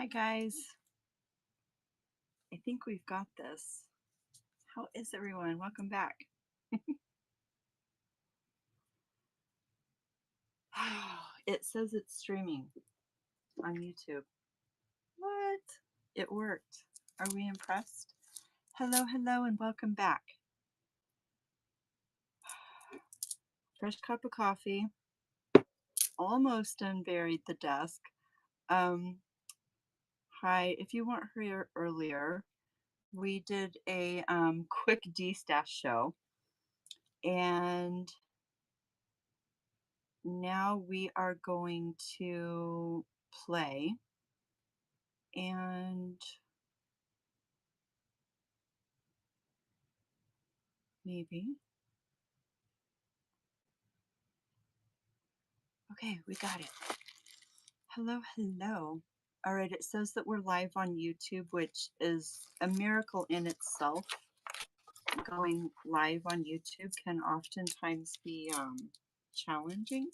Hi, guys. I think we've got this. How is everyone? Welcome back. It says it's streaming on YouTube. What? It worked. Are we impressed? Hello, hello, and welcome back. Fresh cup of coffee. Almost unburied the desk. Um, Hi. If you weren't here earlier, we did a quick D-Stash show, and now we are going to play and maybe. Okay, we got it. Hello, hello. All right, it says that we're live on YouTube, which is a miracle in itself. Going live on YouTube can oftentimes be challenging,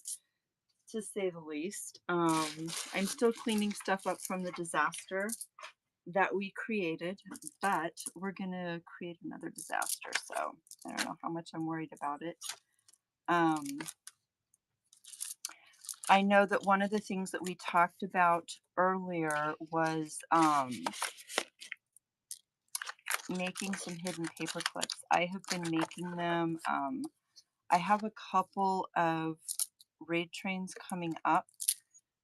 to say the least. I'm still cleaning stuff up from the disaster that we created, but we're gonna create another disaster, so I don't know how much I'm worried about it. I know that one of the things that we talked about earlier was making some hidden paper clips. I have been making them. I have a couple of raid trains coming up,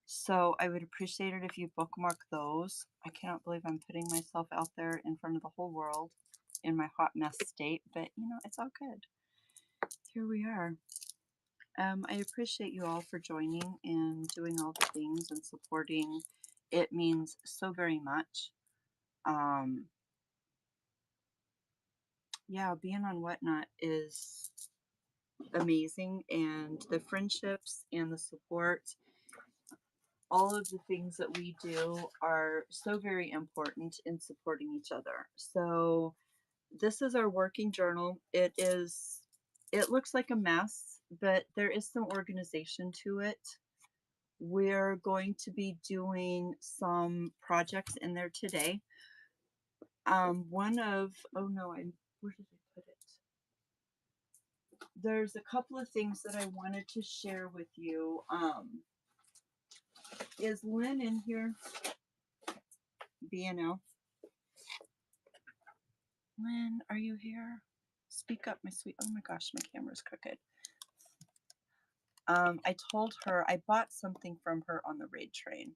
so I would appreciate it if you bookmark those. I cannot believe I'm putting myself out there in front of the whole world in my hot mess state, but you know, it's all good. Here we are. I appreciate you all for joining and doing all the things and supporting. It means so very much. Um, yeah, being on Whatnot is amazing, and the friendships and the support, all of the things that we do are so very important in supporting each other. So, this is our working journal. It looks like a mess, but there is some organization to it. We're going to be doing some projects in there today. One of, oh no, where did I put it? There's a couple of things that I wanted to share with you. Is Lynn in here? BNL. Lynn, are you here? Speak up, my sweet. Oh my gosh, my camera's crooked. I told her I bought something from her on the raid train,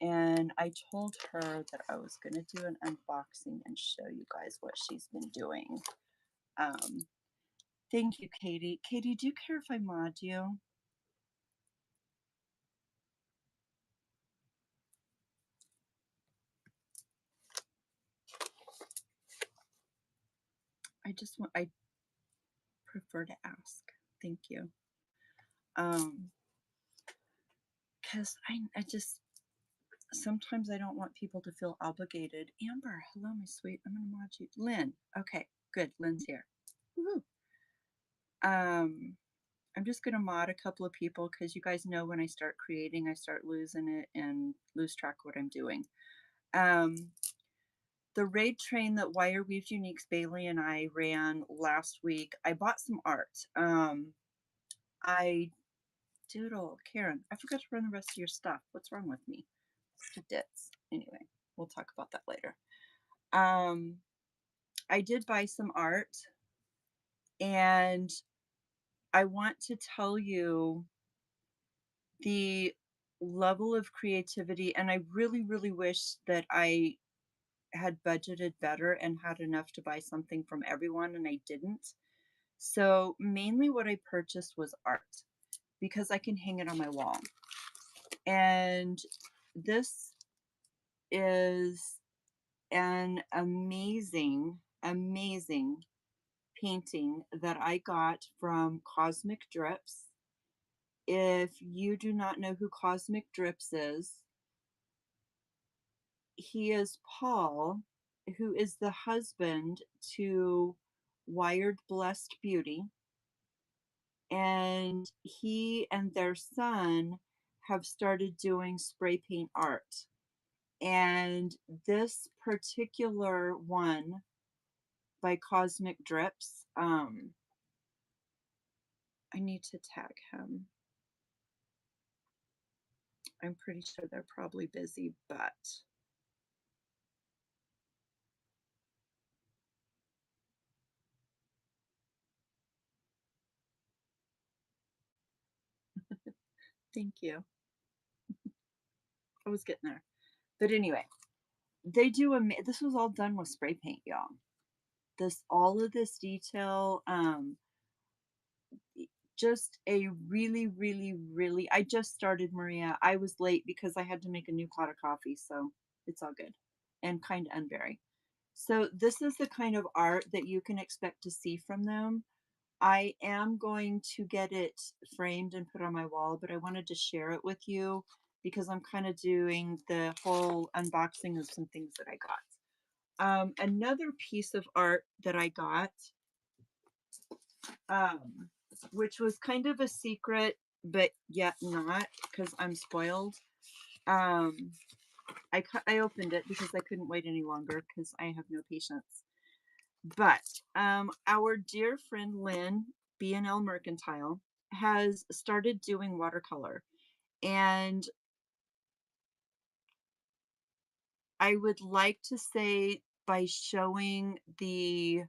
and I told her that I was going to do an unboxing and show you guys what she's been doing. Thank you, Katie. Katie, do you care if I mod you? I prefer to ask. Thank you. Because I just, sometimes I don't want people to feel obligated. Amber, hello, my sweet. I'm going to mod you. Lynn, okay, good. Lynn's here. Woohoo. I'm just going to mod a couple of people because you guys know when I start creating, I start losing it and lose track of what I'm doing. The raid train that Wire Weaves Uniques, Bailey and I ran last week, I bought some art. I doodle, Karen, I forgot to run the rest of your stuff. What's wrong with me? Ditz. Anyway, we'll talk about that later. I did buy some art, and I want to tell you the level of creativity, and I really, really wish that I had budgeted better and had enough to buy something from everyone, and I didn't. So mainly what I purchased was art because I can hang it on my wall. And this is an amazing, amazing painting that I got from Cosmic Drips. If you do not know who Cosmic Drips is, he is Paul, who is the husband to Wired Blessed Beauty. And he and their son have started doing spray paint art. And this particular one by Cosmic Drips, I need to tag him. I'm pretty sure they're probably busy, but thank you. I was getting there. But anyway, they do this was all done with spray paint, y'all. This all of this detail, just a really, really, really I just started, Maria. I was late because I had to make a new pot of coffee, so it's all good. And kind of unberry. So this is the kind of art that you can expect to see from them. I am going to get it framed and put on my wall, but I wanted to share it with you because I'm kind of doing the whole unboxing of some things that I got. Another piece of art that I got, um, which was kind of a secret, but yet not because I'm spoiled. Um, I opened it because I couldn't wait any longer because I have no patience. But our dear friend Lynn, B&L Mercantile, has started doing watercolor. And I would like to say by showing the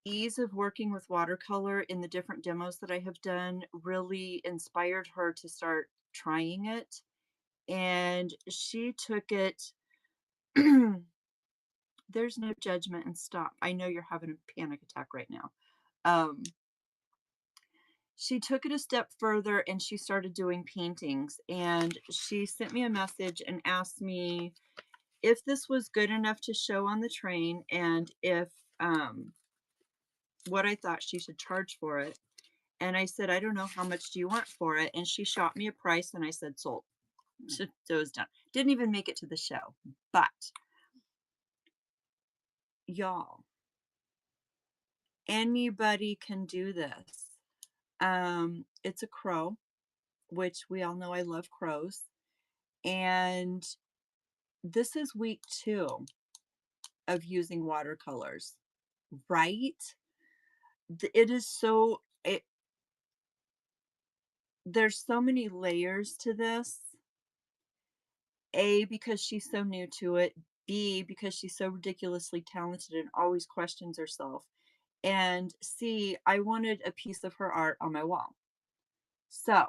ease of working with watercolor in the different demos that I have done really inspired her to start trying it. And she took it, there's no judgment and stop. I know you're having a panic attack right now. She took it a step further and she started doing paintings. And she sent me a message and asked me if this was good enough to show on the train and if what I thought she should charge for it. And I said, I don't know, how much do you want for it? And she shot me a price and I said, sold. So it was done. Didn't even make it to the show. But y'all, anybody can do this. It's a crow, which we all know I love crows. And this is week 2 of using watercolors, right? It is so, there's so many layers to this. A, because she's so new to it. B, because she's so ridiculously talented and always questions herself. And C, I wanted a piece of her art on my wall. So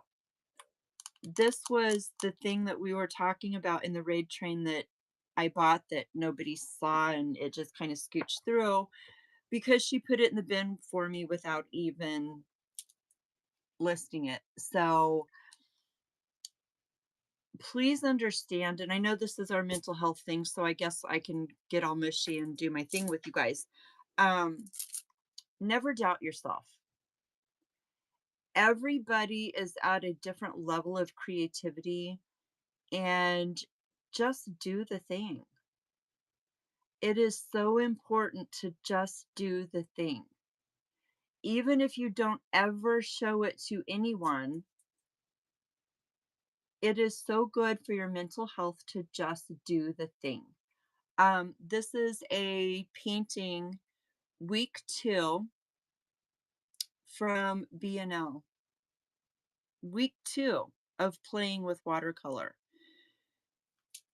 this was the thing that we were talking about in the raid train that I bought that nobody saw and it just kind of scooched through because she put it in the bin for me without even listing it. So please understand, and I know this is our mental health thing, so I guess I can get all mushy and do my thing with you guys. Never doubt yourself. Everybody is at a different level of creativity, and just do the thing. It is so important to just do the thing. Even if you don't ever show it to anyone, it is so good for your mental health to just do the thing. This is a painting week 2 from B&L. Week 2 of playing with watercolor.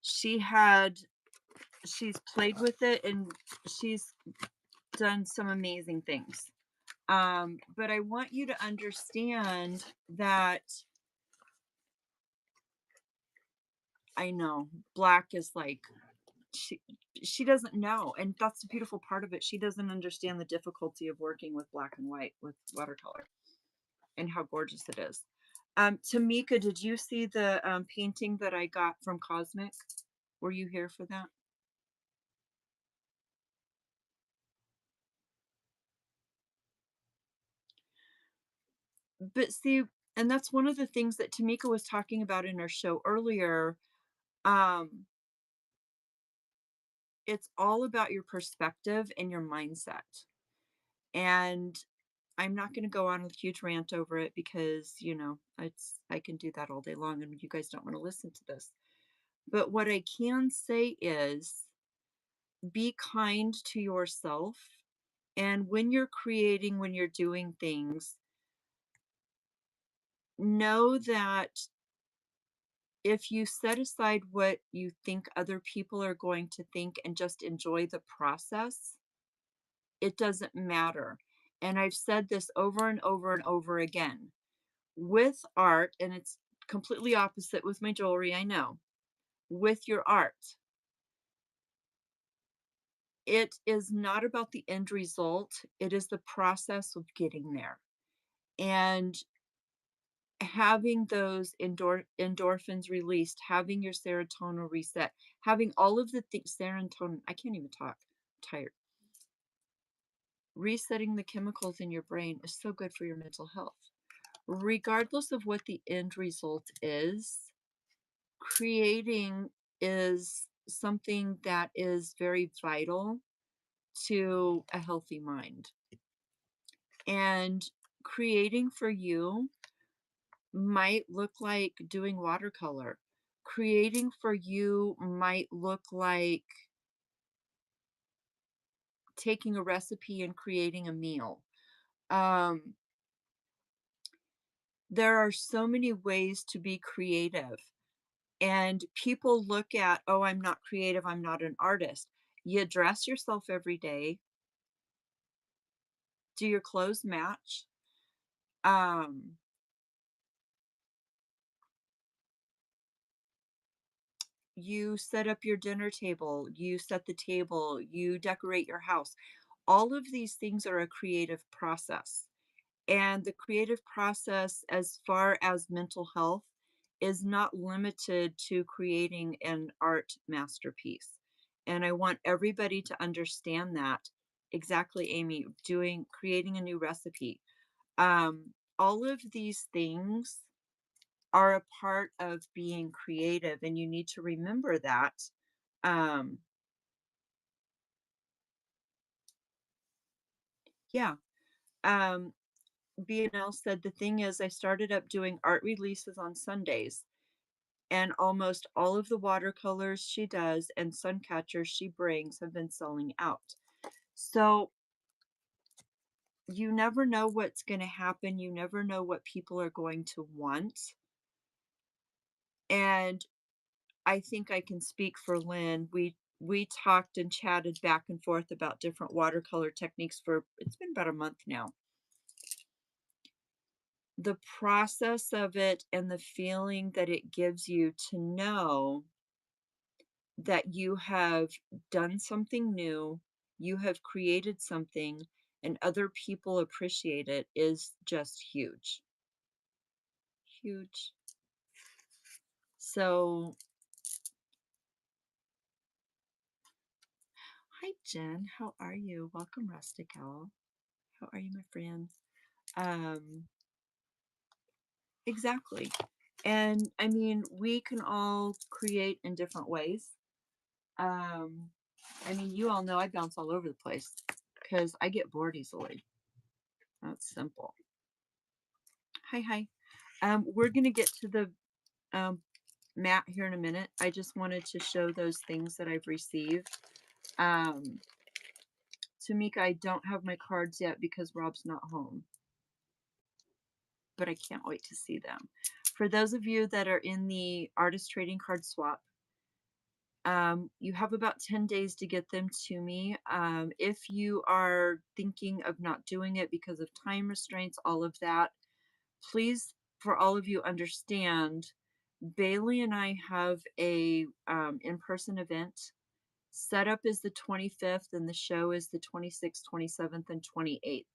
She's played with it and she's done some amazing things. But I want you to understand that I know black is like she doesn't know, and that's the beautiful part of it. She doesn't understand the difficulty of working with black and white with watercolor and how gorgeous it is. Tamika, did you see the painting that I got from Cosmic? Were you here for that? But see, and that's one of the things that Tamika was talking about in our show earlier. Um, it's all about your perspective and your mindset. And I'm not going to go on a huge rant over it because, I can do that all day long and you guys don't want to listen to this. But what I can say is be kind to yourself. And when you're creating, when you're doing things, know that if you set aside what you think other people are going to think and just enjoy the process, it doesn't matter. And I've said this over and over and over again. With art, and it's completely opposite with my jewelry, I know. With your art, it is not about the end result, it is the process of getting there. And having those endorphins released, having your serotonin reset, having all of the things, serotonin, I can't even talk, I'm tired. Resetting the chemicals in your brain is so good for your mental health. Regardless of what the end result is, creating is something that is very vital to a healthy mind. And creating for you might look like doing watercolor. Creating for you might look like taking a recipe and creating a meal. Um, there are so many ways to be creative. And people look at, oh, I'm not creative, I'm not an artist. You dress yourself every day. Do your clothes match? Um, you set up your dinner table, you set the table, you decorate your house. All of these things are a creative process. And the creative process, as far as mental health, is not limited to creating an art masterpiece. And I want everybody to understand that. Exactly, Amy, creating a new recipe. All of these things are a part of being creative, and you need to remember that. Um, yeah. Um, BNL said the thing is, I started up doing art releases on Sundays, and almost all of the watercolors she does and sun catchers she brings have been selling out. So you never know what's going to happen. You never know what people are going to want. And I think I can speak for Lynn. We talked and chatted back and forth about different watercolor techniques for it's been about a month now. The process of it and the feeling that it gives you to know that you have done something new, you have created something, and other people appreciate it is just huge. Huge. So, hi Jen, how are you? Welcome, Rustic Owl. How are you, my friend? Um, exactly. And I mean, we can all create in different ways. Um, I mean, you all know I bounce all over the place because I get bored easily. That's simple. Hi, hi. We're gonna get to the um, mat here in a minute. I just wanted to show those things that I've received. Um, Tamika, I don't have my cards yet because Rob's not home, but I can't wait to see them. For those of you that are in the artist trading card swap, you have about 10 days to get them to me. If you are thinking of not doing it because of time restraints, all of that, please, for all of you, understand Bailey and I have a in-person event. Setup is the 25th and the show is the 26th, 27th, and 28th.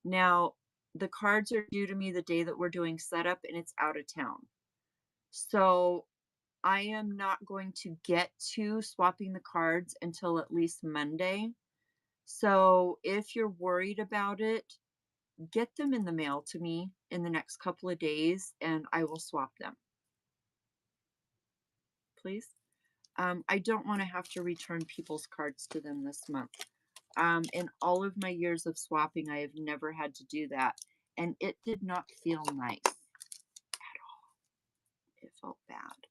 Now, the cards are due to me the day that we're doing setup and it's out of town. So I am not going to get to swapping the cards until at least Monday. So if you're worried about it, get them in the mail to me in the next couple of days and I will swap them. Please. I don't want to have to return people's cards to them this month. In all of my years of swapping, I have never had to do that, and it did not feel nice at all. It felt bad.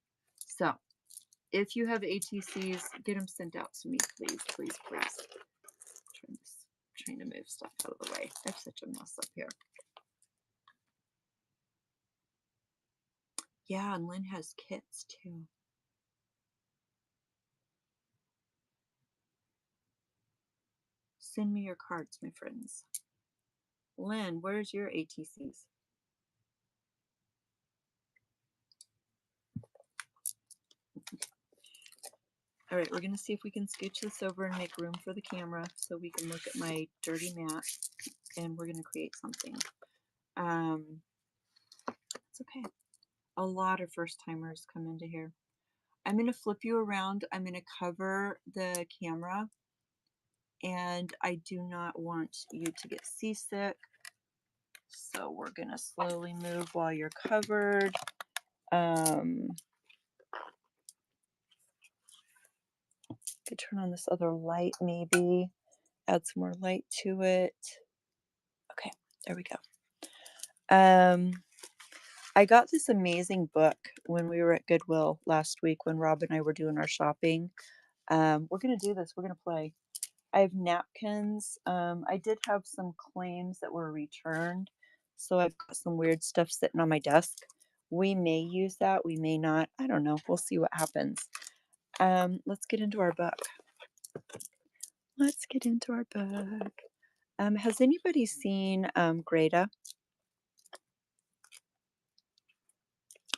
So, if you have ATCs, get them sent out to me, please, please, please. Trying to move stuff out of the way. I have such a mess up here. Yeah, and Lynn has kits too. Send me your cards, my friends. Lynn, where's your ATCs? All right, we're going to see if we can scooch this over and make room for the camera so we can look at my dirty mat, and we're going to create something. It's okay. A lot of first timers come into here. I'm going to flip you around. I'm going to cover the camera, and I do not want you to get seasick. So we're going to slowly move while you're covered. Could turn on this other light maybe, add some more light to it. Okay, there we go. I got this amazing book when we were at Goodwill last week when Rob and I were doing our shopping. We're going to do this. We're going to play. I have napkins. I did have some claims that were returned. So I've got some weird stuff sitting on my desk. We may use that. We may not. I don't know. We'll see what happens. Let's get into our book. Let's get into our book. Has anybody seen Greta?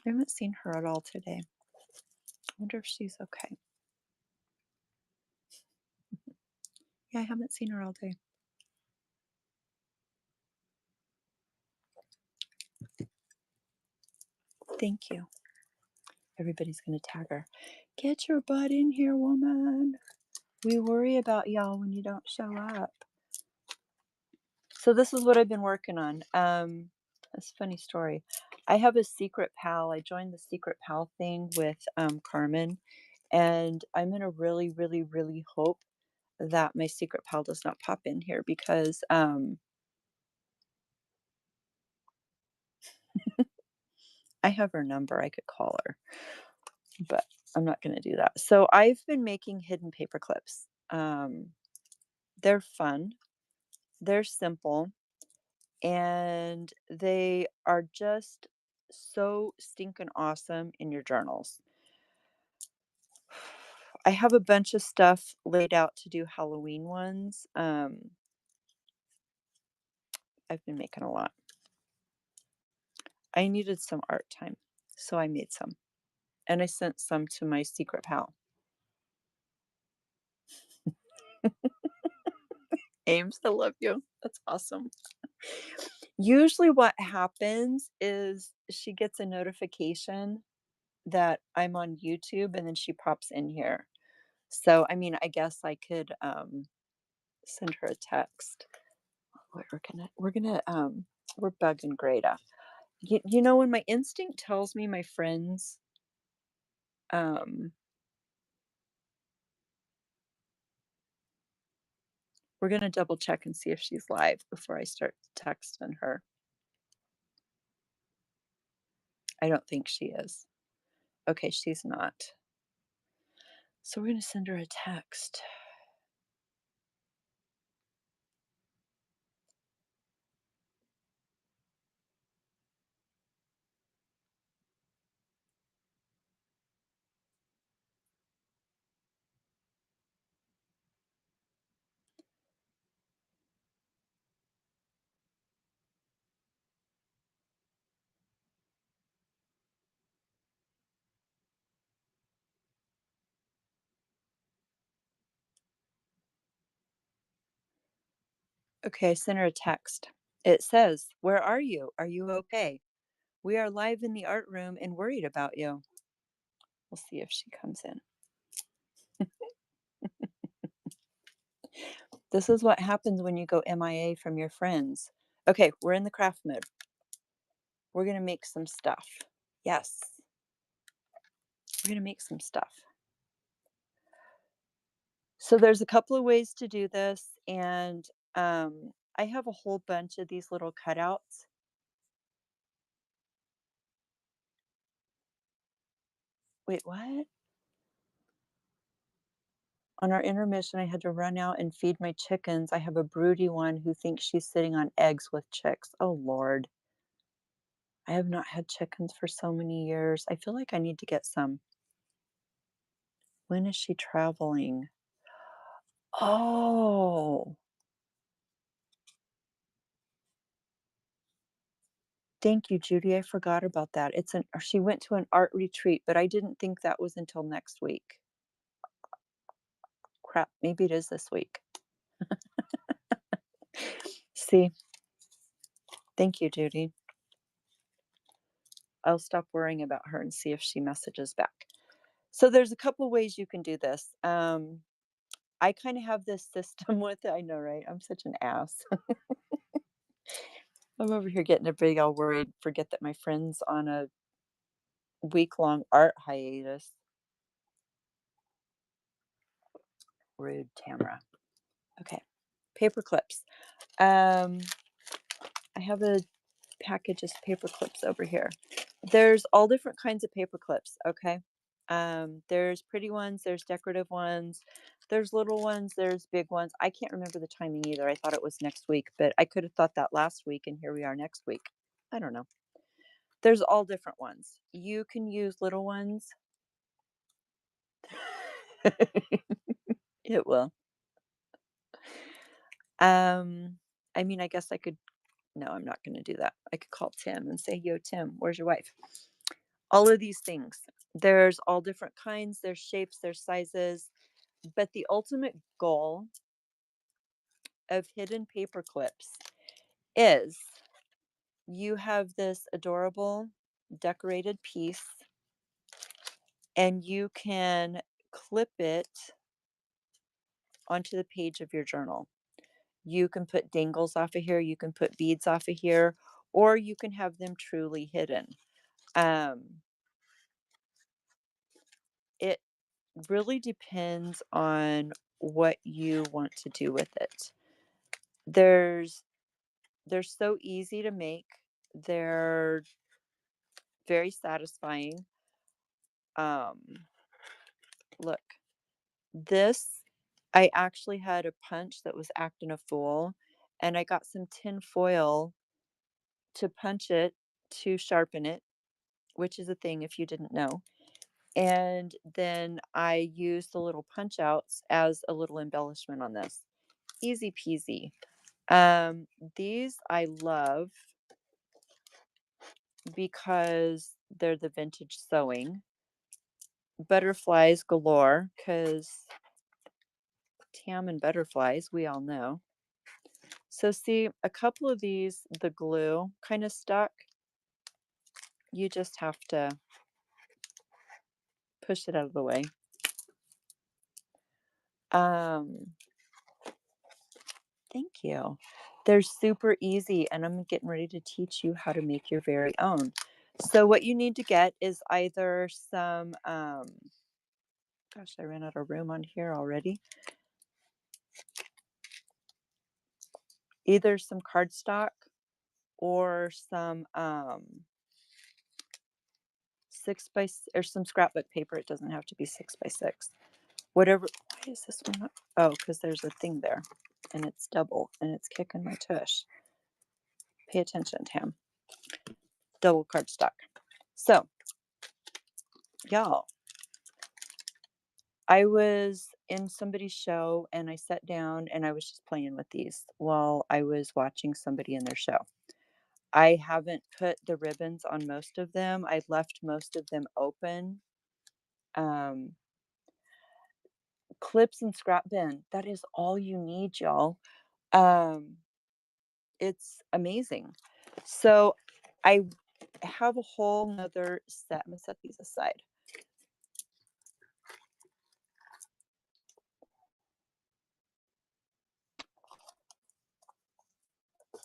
I haven't seen her at all today. I wonder if she's okay. Yeah, I haven't seen her all day. Thank you. Everybody's going to tag her. Get your butt in here, woman. We worry about y'all when you don't show up. So this is what I've been working on. It's a funny story. I have a secret pal. I joined the secret pal thing with Carmen, and I'm going to really, really, really hope that my secret pal does not pop in here because I have her number. I could call her, but I'm not going to do that. So I've been making hidden paper clips. They're fun. They're simple. And they are just so stinking awesome in your journals. I have a bunch of stuff laid out to do Halloween ones. I've been making a lot. I needed some art time, so I made some. And I sent some to my secret pal. Ames, I love you. That's awesome. Usually what happens is she gets a notification that I'm on YouTube and then she pops in here. So, I mean, I guess I could send her a text. We're bugging Greta. You know, when my instinct tells me my friends, we're gonna double check and see if she's live before I start texting her. I don't think she is. Okay, she's not. So we're gonna send her a text. Okay, I sent her a text. It says, "Where are you? Are you okay? We are live in the art room and worried about you." We'll see if she comes in. This is what happens when you go MIA from your friends. Okay, we're in the craft mode. We're going to make some stuff. Yes. We're going to make some stuff. So there's a couple of ways to do this, and I have a whole bunch of these little cutouts. Wait, what? On our intermission, I had to run out and feed my chickens. I have a broody one who thinks she's sitting on eggs with chicks. Oh, Lord. I have not had chickens for so many years. I feel like I need to get some. When is she traveling? Oh, thank you, Judy. I forgot about that. She went to an art retreat, but I didn't think that was until next week. Crap, maybe it is this week. See, thank you, Judy. I'll stop worrying about her and see if she messages back. So there's a couple ways you can do this. I kind of have this system with it. I know, right? I'm such an ass. I'm over here getting everybody all worried, forget that my friend's on a week-long art hiatus. Rude, Tamara. Okay, paper clips. Um, I have a package of paper clips over here. There's all different kinds of paper clips, okay? There's pretty ones, there's decorative ones, there's little ones, there's big ones. I can't remember the timing either. I thought it was next week, but I could have thought that last week, and here we are next week. I don't know. There's all different ones. You can use little ones. It will. Um, I mean, I guess I could. No, I'm not going to do that. I could call Tim and say, "Yo, Tim, where's your wife?" All of these things. There's all different kinds, there's shapes, there's sizes, but the ultimate goal of hidden paper clips is you have this adorable decorated piece and you can clip it onto the page of your journal. You can put dangles off of here, you can put beads off of here, or you can have them truly hidden. Um, it really depends on what you want to do with it. There's they're so easy to make. They're very satisfying. Um, look, this I actually had a punch that was acting a fool, and I got some tin foil to punch it to sharpen it, which is a thing if you didn't know. And then I used the little punch outs as a little embellishment on this. Easy peasy. These I love because they're the vintage sewing. Butterflies galore, because Tam and butterflies, we all know. So see, a couple of these, the glue kind of stuck. You just have to push it out of the way. Um, thank you. They're super easy, and I'm getting ready to teach you how to make your very own. So what you need to get is either some, gosh, I ran out of room on here already. Either some cardstock or some 6 by or some scrapbook paper. It doesn't have to be 6 by 6. Whatever. Why is this one not? Oh, because there's a thing there, and it's double, and it's kicking my tush. Pay attention, Tam. Double cardstock. So, y'all, I was in somebody's show, and I sat down, and I was just playing with these while I was watching somebody in their show. I haven't put the ribbons on most of them. I left most of them open. Um, Clips and scrap bin. That is all you need, y'all. Um, it's amazing. So I have a whole nother set. I'm gonna set these aside.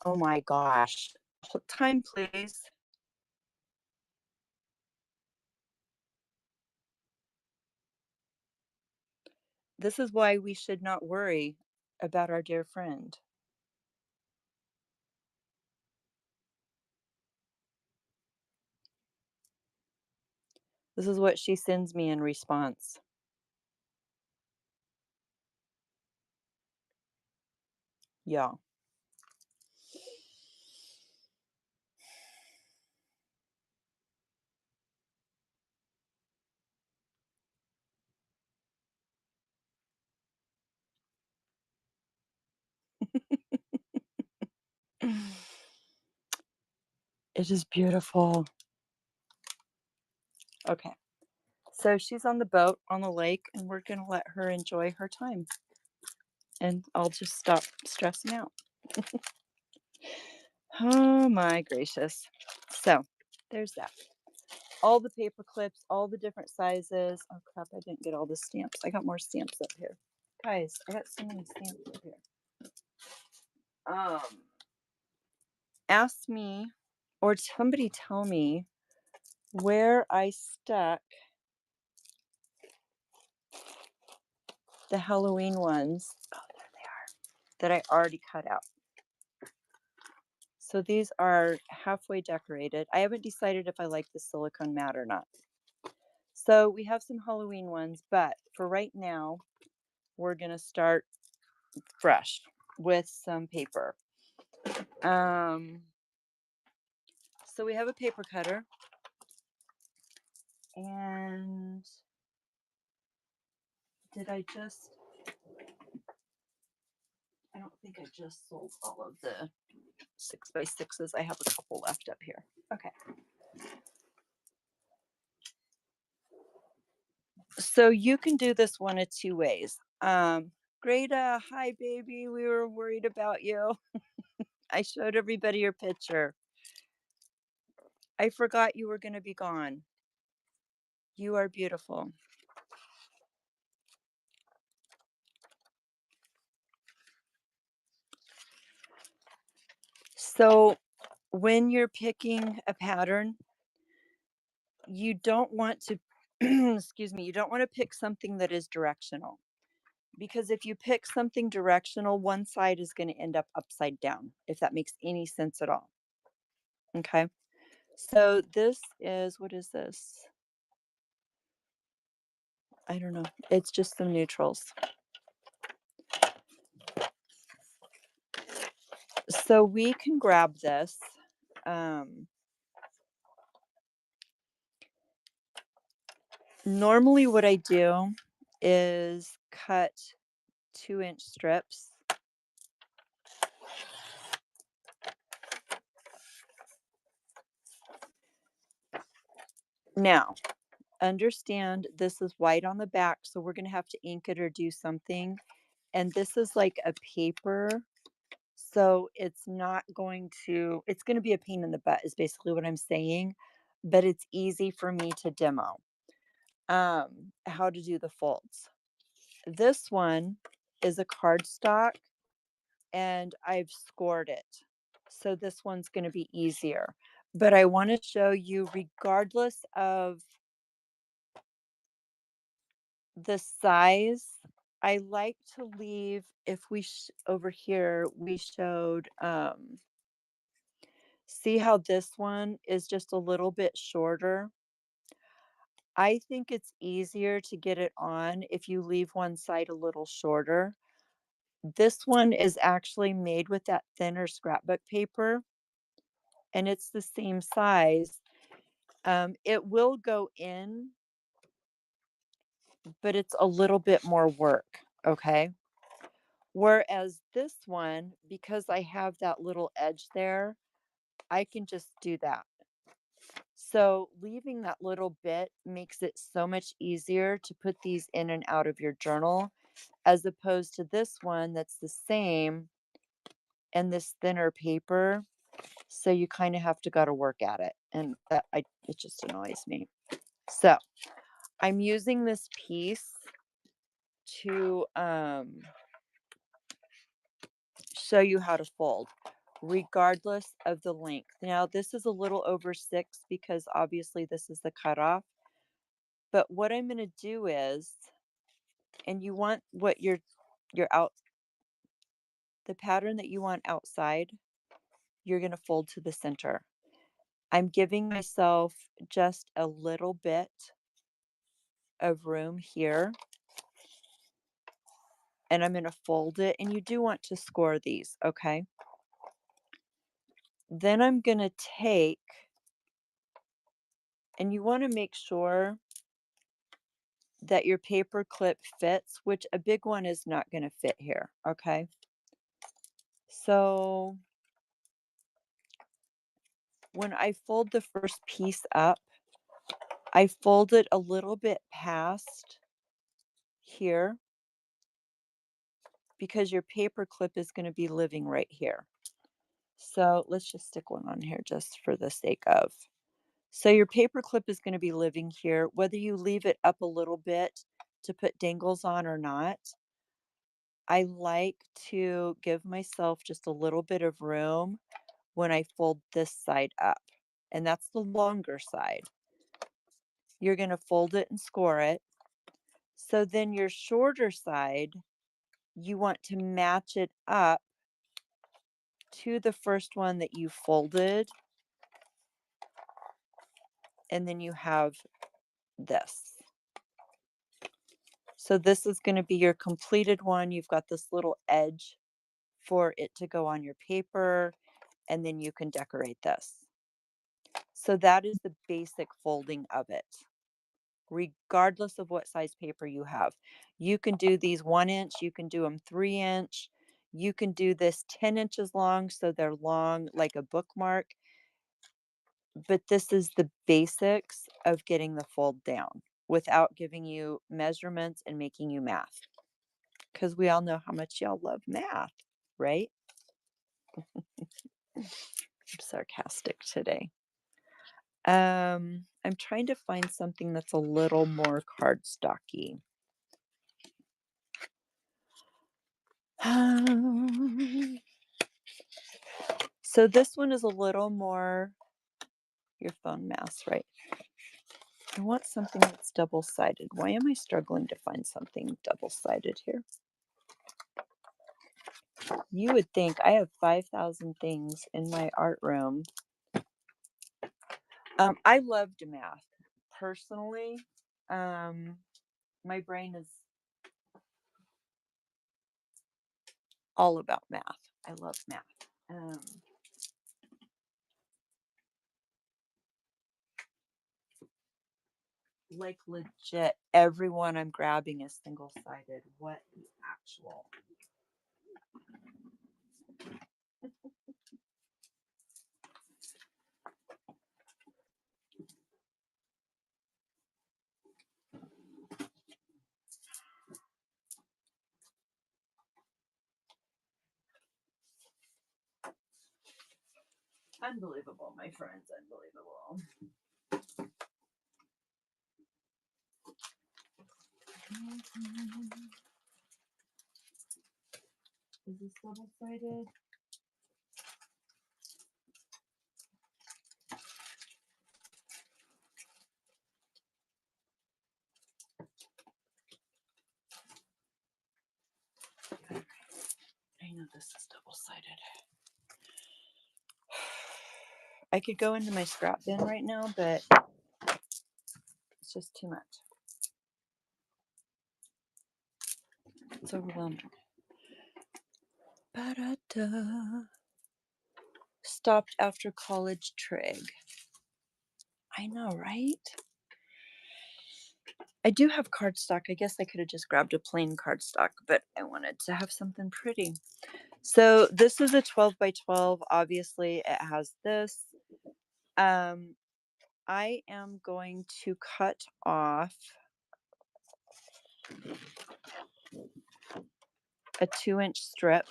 Oh my gosh. Time, please. This is why we should not worry about our dear friend. This is what she sends me in response. Yeah. It is beautiful. Okay. So she's on the boat on the lake, and we're going to let her enjoy her time. And I'll just stop stressing out. Oh my gracious. So there's that. All the paper clips, all the different sizes. Oh crap, I didn't get all the stamps. I got more stamps up here. Guys, I got so many stamps up here. Um, ask me or somebody tell me where I stuck the Halloween ones. Oh, there they are. That I already cut out. So these are halfway decorated. I haven't decided if I like the silicone mat or not. So we have some Halloween ones, but for right now, we're going to start fresh with some paper. So we have a paper cutter, and did I just, I don't think I just sold all of the 6x6s. I have a couple left up here. Okay. So you can do this one of two ways. Greta, hi baby, we were worried about you. I showed everybody your picture. I forgot you were going to be gone. You are beautiful. So when you're picking a pattern, you don't want to, excuse me, you don't want to pick something that is directional. Because if you pick something directional, one side is going to end up upside down, if that makes any sense at all. Okay. So this is, what is this? I don't know. It's just some neutrals. So we can grab this. Normally what I do is cut 2-inch strips. Now, understand this is white on the back, so we're going to have to ink it or do something. And this is like a paper, so it's not going to, it's going to be a pain in the butt is basically what I'm saying, but it's easy for me to demo how to do the folds. This one is a cardstock, and I've scored it. So this one's going to be easier. But I want to show you, regardless of the size, I like to leave, if we over here, we showed, see how this one is just a little bit shorter. I think it's easier to get it on if you leave one side a little shorter. This one is actually made with that thinner scrapbook paper, and it's the same size. It will go in, but it's a little bit more work, okay? Whereas this one, because I have that little edge there, I can just do that. So leaving that little bit makes it so much easier to put these in and out of your journal, as opposed to this one that's the same and this thinner paper. So you kind of have to go to work at it. And it just annoys me. So I'm using this piece to show you how to fold, regardless of the length. Now, this is a little over 6 because obviously this is the cutoff. But what I'm going to do is, and you want what your out the pattern that you want outside, you're going to fold to the center. I'm giving myself just a little bit of room here, and I'm going to fold it, and you do want to score these, okay? Then I'm going to take, and you want to make sure that your paper clip fits, which a big one is not going to fit here, okay? So when I fold the first piece up, I fold it a little bit past here because your paper clip is going to be living right here. So let's just stick one on here just for the sake of. So your paper clip is going to be living here, whether you leave it up a little bit to put dangles on or not. I like to give myself just a little bit of room when I fold this side up, and that's the longer side. You're going to fold it and score it. So then your shorter side, you want to match it up to the first one that you folded, and then you have this. So this is going to be your completed one. You've got this little edge for it to go on your paper, and then you can decorate this. So that is the basic folding of it, regardless of what size paper you have. You can do these 1 inch, you can do them 3 inch, you can do this 10 inches long, so they're long like a bookmark. But this is the basics of getting the fold down without giving you measurements and making you math. Because we all know how much y'all love math, right? I'm sarcastic today. I'm trying to find something that's a little more cardstocky. So this one is a little more your phone mask, right? I want something that's double-sided. Why am I struggling to find something double-sided here? You would think I have 5,000 things in my art room. I loved math personally. My brain is all about math. I love math. Like legit, everyone I'm grabbing is single-sided. What the actual? Unbelievable, my friends, unbelievable. Is this double-sided? I know this is double-sided. I could go into my scrap bin right now, but it's just too much. It's overwhelming. Ba-da-da. Stopped after college trig. I know, right? I do have cardstock. I guess I could have just grabbed a plain cardstock, but I wanted to have something pretty. So this is a 12 by 12. Obviously, it has this. I am going to cut off a 2-inch strip.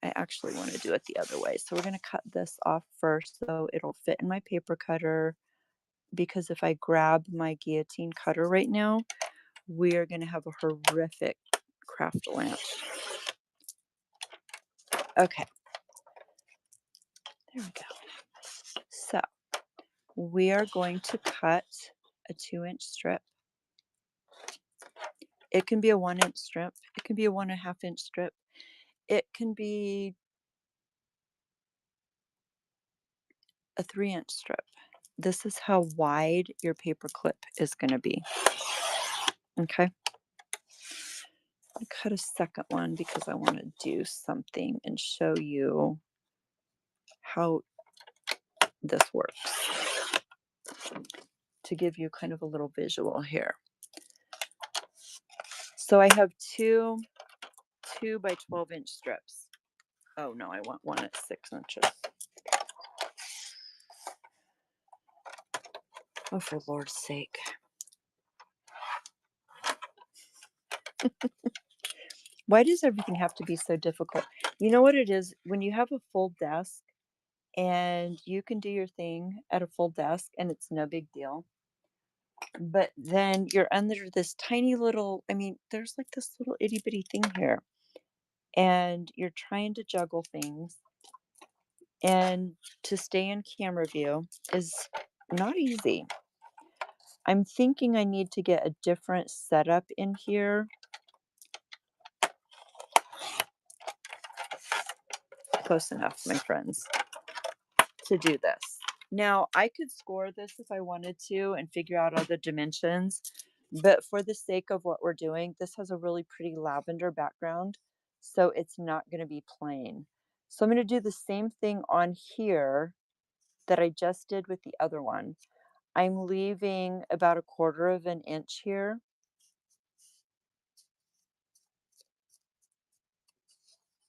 I actually want to do it the other way. So we're going to cut this off first so it'll fit in my paper cutter, because if I grab my guillotine cutter right now, we're going to have a horrific craft lunch. Okay. There we go. So we are going to cut a 2-inch strip. It can be a 1-inch strip. It can be a 1.5-inch strip. It can be a 3-inch strip. This is how wide your paper clip is gonna be. Okay? I cut a second one because I wanna do something and show you how this works to give you kind of a little visual here. So I have two 2 by 12-inch strips. Oh, no, I want one at 6 inches. Oh, for Lord's sake. Why does everything have to be so difficult? You know what it is? When you have a full desk and you can do your thing at a full desk and it's no big deal, but then you're under this tiny little, I mean, there's like this little itty bitty thing here, and you're trying to juggle things, and to stay in camera view is not easy. I'm thinking I need to get a different setup in here. Close enough, my friends, to do this. Now, I could score this if I wanted to and figure out all the dimensions, but for the sake of what we're doing, this has a really pretty lavender background, so it's not going to be plain. So I'm going to do the same thing on here that I just did with the other one. I'm leaving about 1/4 of an inch here.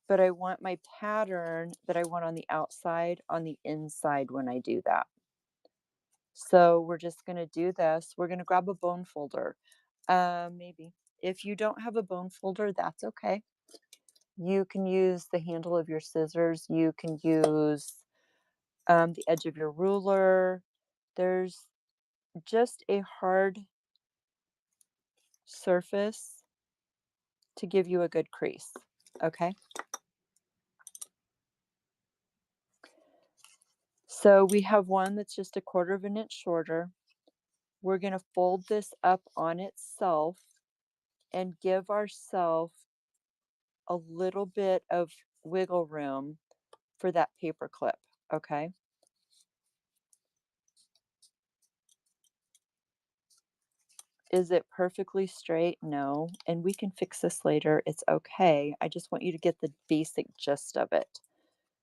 But I want my pattern that I want on the outside on the inside when I do that. So we're just going to do this. We're going to grab a bone folder. Maybe. If you don't have a bone folder, that's okay. You can use the handle of your scissors. You can use the edge of your ruler. There's just a hard surface to give you a good crease. Okay. So we have one that's just 1/4 of an inch shorter. We're going to fold this up on itself and give ourselves a little bit of wiggle room for that paper clip, okay? Is it perfectly straight? No. And we can fix this later. It's okay. I just want you to get the basic gist of it.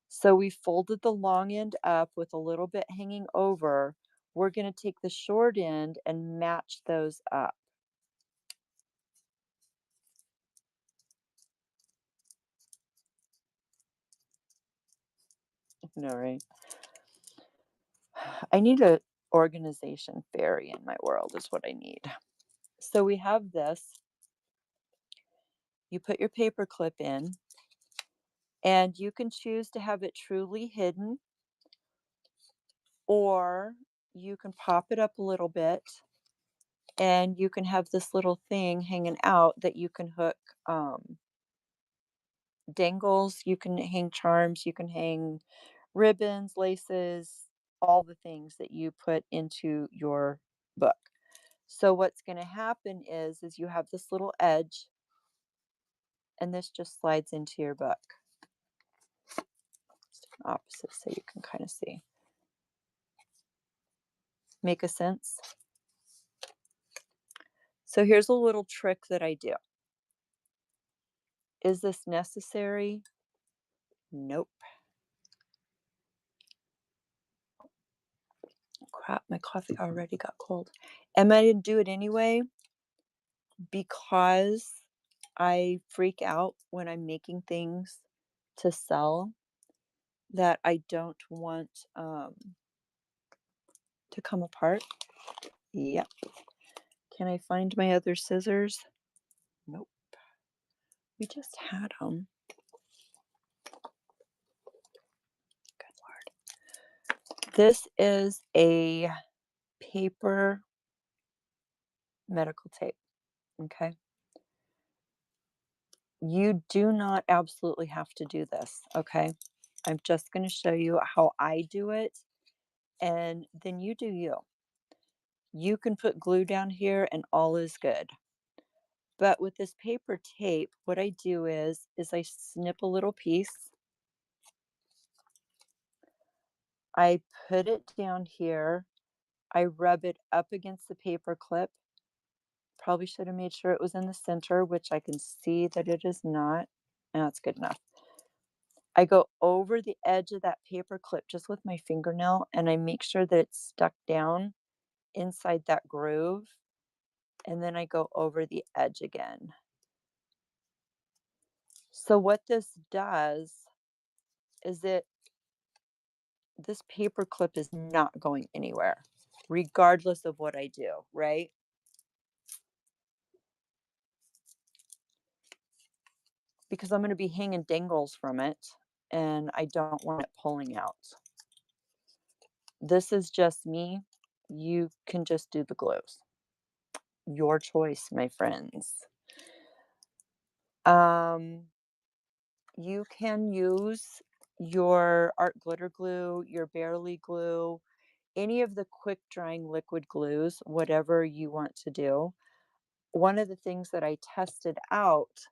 So we folded the long end up with a little bit hanging over. We're going to take the short end and match those up. No, right? I need a organization fairy in my world is what I need. So we have this. You put your paper clip in, and you can choose to have it truly hidden, or you can pop it up a little bit, and you can have this little thing hanging out that you can hook dangles, you can hang charms, you can hang ribbons, laces, all the things that you put into your book. So what's going to happen is you have this little edge, and this just slides into your book. Opposite so you can kind of see. Make a sense? So here's a little trick that I do. Is this necessary? Nope. Crap, my coffee already got cold. Am I going to do it anyway? Because I freak out when I'm making things to sell that I don't want to come apart. Yep. Can I find my other scissors? Nope. We just had them. Good Lord. This is a paper medical tape. Okay. You do not absolutely have to do this. Okay. I'm just going to show you how I do it, and then you do you. You can put glue down here and all is good. But with this paper tape, what I do is I snip a little piece. I put it down here. I rub it up against the paper clip. Probably should have made sure it was in the center, which I can see that it is not. That's good enough. I go over the edge of that paper clip just with my fingernail, and I make sure that it's stuck down inside that groove, and then I go over the edge again. So what this does is this paper clip is not going anywhere, regardless of what I do, right? Because I'm going to be hanging dangles from it, and I don't want it pulling out. This is just me. You can just do the glues. Your choice, my friends. You can use your art glitter glue, your Bearly glue, any of the quick drying liquid glues, whatever you want to do. One of the things that I tested out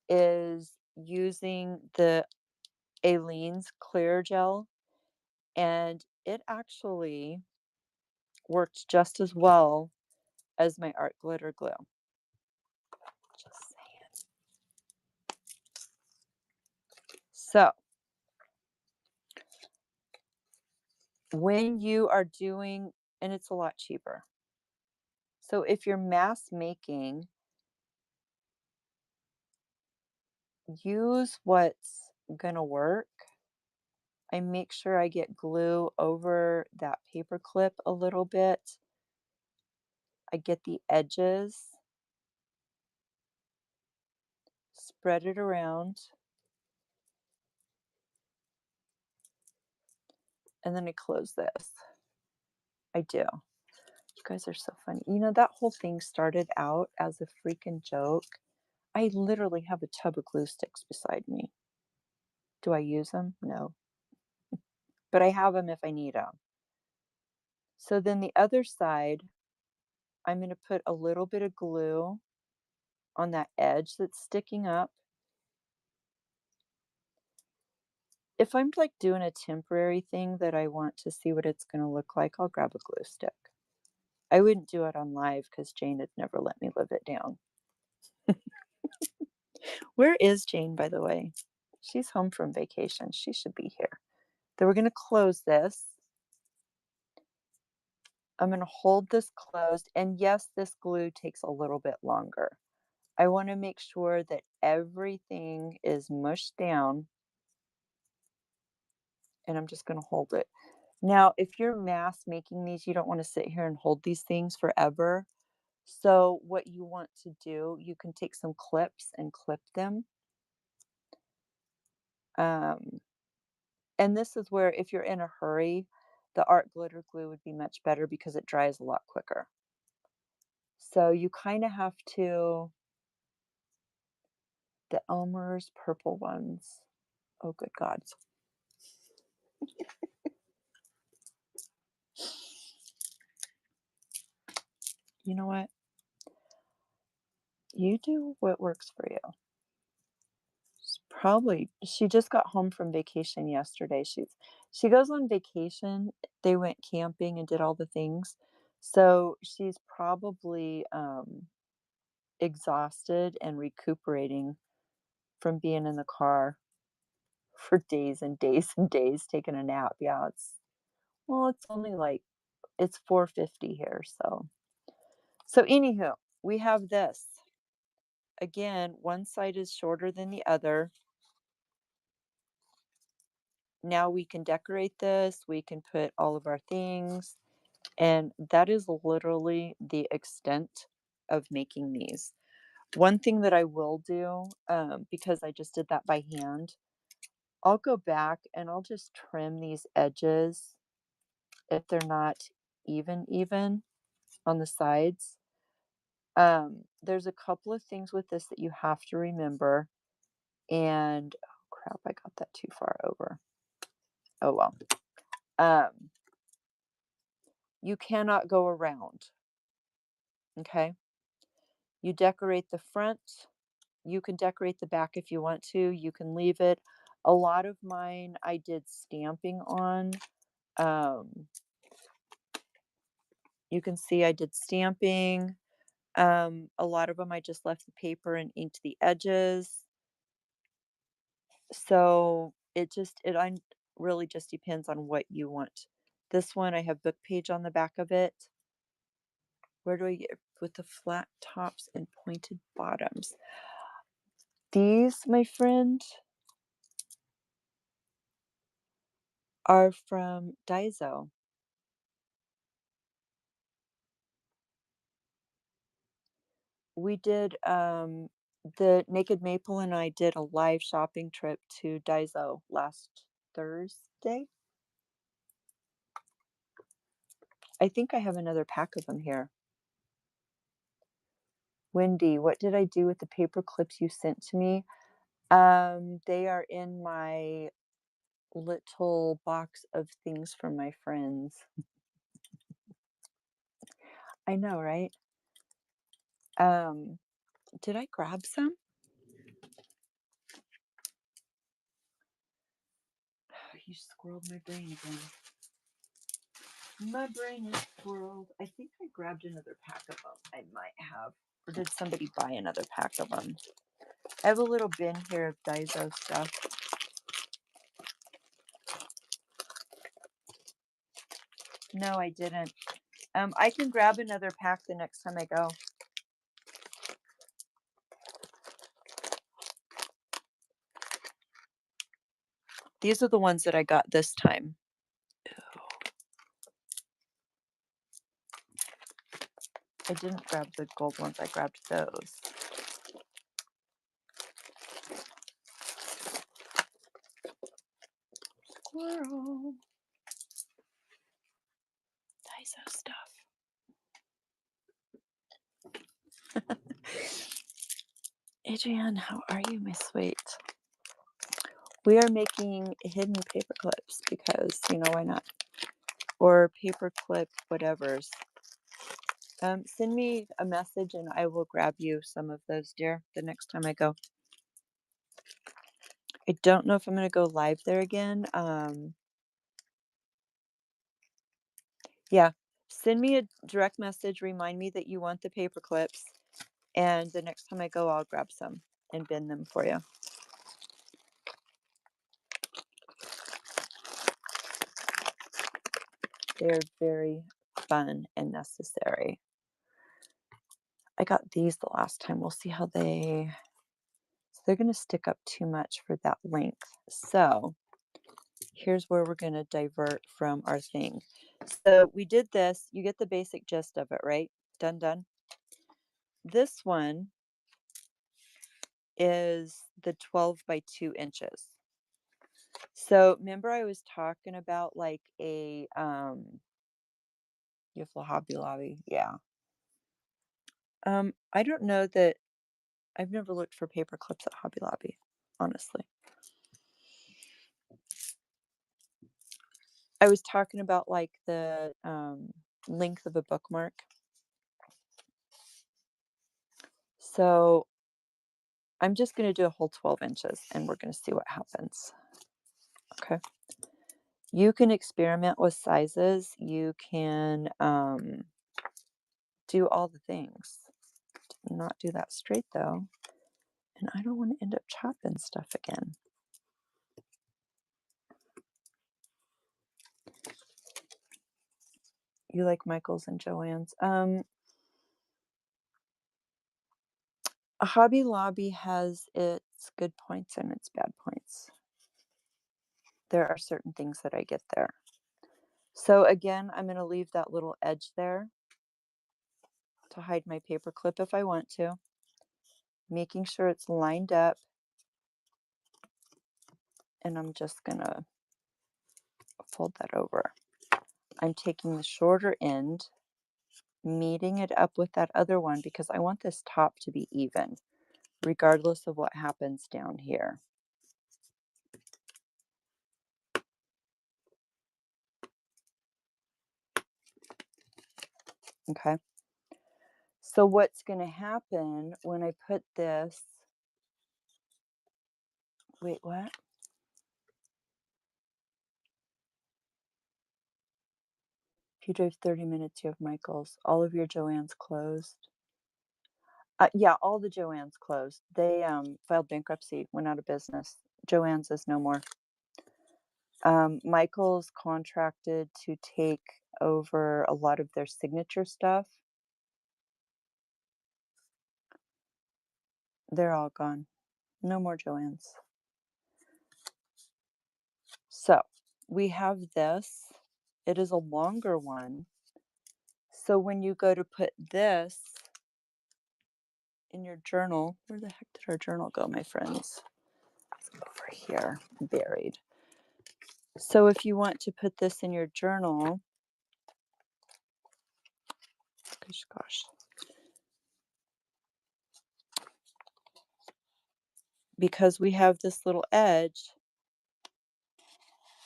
is using the Aleene's clear gel, and it actually worked just as well as my art glitter glue. Just saying. So when you are doing, and it's a lot cheaper. So if you're mass making, use what's gonna work. I make sure I get glue over that paper clip a little bit. I get the edges, spread it around, and then I close this. I do. You guys are so funny. You know, that whole thing started out as a freaking joke. I literally have a tub of glue sticks beside me. Do I use them? No. But I have them if I need them. So then the other side, I'm going to put a little bit of glue on that edge that's sticking up. If I'm like doing a temporary thing that I want to see what it's going to look like, I'll grab a glue stick. I wouldn't do it on live because Jane would never let me live it down. Where is Jane, by the way? She's home from vacation. She should be here. Then we're going to close this. I'm going to hold this closed. And yes, this glue takes a little bit longer. I want to make sure that everything is mushed down. And I'm just going to hold it. Now, if you're mass making these, you don't want to sit here and hold these things forever. So what you want to do, you can take some clips and clip them. And this is where, if you're in a hurry, the art glitter glue would be much better because it dries a lot quicker. So you kind of have to, the Elmer's purple ones. Oh, good God. You know what? You do what works for you. She just got home from vacation yesterday. She goes on vacation. They went camping and did all the things. So she's probably exhausted and recuperating from being in the car for days and days and days taking a nap. Yeah, it's only like it's 4:50 here, so anywho, we have this. Again, one side is shorter than the other. Now we can decorate this, we can put all of our things, and that is literally the extent of making these. One thing that I will do, because I just did that by hand, I'll go back and I'll just trim these edges if they're not even on the sides. There's a couple of things with this that you have to remember. And oh crap, I got that too far over. Oh well. You cannot go around. Okay. You decorate the front. You can decorate the back if you want to. You can leave it. A lot of mine I did stamping on. Um, you can see I did stamping. A lot of them I just left the paper and inked the edges. So it really just depends on what you want. This one I have book page on the back of it. Where do I get with the flat tops and pointed bottoms? These, my friend, are from Daiso. We did the Naked Maple and I did a live shopping trip to Daiso last Thursday. I think I have another pack of them here. Wendy, what did I do with the paper clips you sent to me? They are in my little box of things from my friends. I know, right? Did I grab some? You squirreled my brain again. My brain is squirreled. I think I grabbed another pack of them. I might have. Or did somebody buy another pack of them? I have a little bin here of Daiso stuff. No, I didn't. I can grab another pack the next time I go. These are the ones that I got this time. I didn't grab the gold ones. I grabbed those. Squirrel. Daiso stuff. Adrienne, how are you, my sweet? We are making hidden paper clips because, why not? Or paper clip whatevers. Send me a message and I will grab you some of those, dear, the next time I go. I don't know if I'm going to go live there again. Yeah, send me a direct message. Remind me that you want the paper clips. And the next time I go, I'll grab some and bin them for you. They're very fun and necessary. I got these the last time. We'll see how they're going to stick up too much for that length. So here's where we're going to divert from our thing. So we did this. You get the basic gist of it, right? Done. This one is the 12 by 2 inches. So remember I was talking about like a Beautiful Hobby Lobby. Yeah. I don't know that I've never looked for paper clips at Hobby Lobby, honestly. I was talking about like the length of a bookmark. So I'm just going to do a whole 12 inches and we're going to see what happens. Okay. You can experiment with sizes. You can do all the things. Did not do that straight though. And I don't want to end up chopping stuff again. You like Michael's and Joann's? Hobby Lobby has its good points and its bad points. There are certain things that I get there. So again, I'm going to leave that little edge there to hide my paper clip if I want to. Making sure it's lined up. And I'm just going to fold that over. I'm taking the shorter end, meeting it up with that other one because I want this top to be even, regardless of what happens down here. Okay. So what's going to happen when I put this, wait, what? If you drove 30 minutes, you have Michael's. All of your Joann's closed. Yeah, all the Joann's closed. They filed bankruptcy, went out of business. Joann's is no more. Michael's contracted to take over a lot of their signature stuff. They're all gone. No more Joann's. So we have this. It is a longer one. So when you go to put this in your journal, where the heck did our journal go, my friends? It's over here, buried. So if you want to put this in your journal, gosh, because we have this little edge,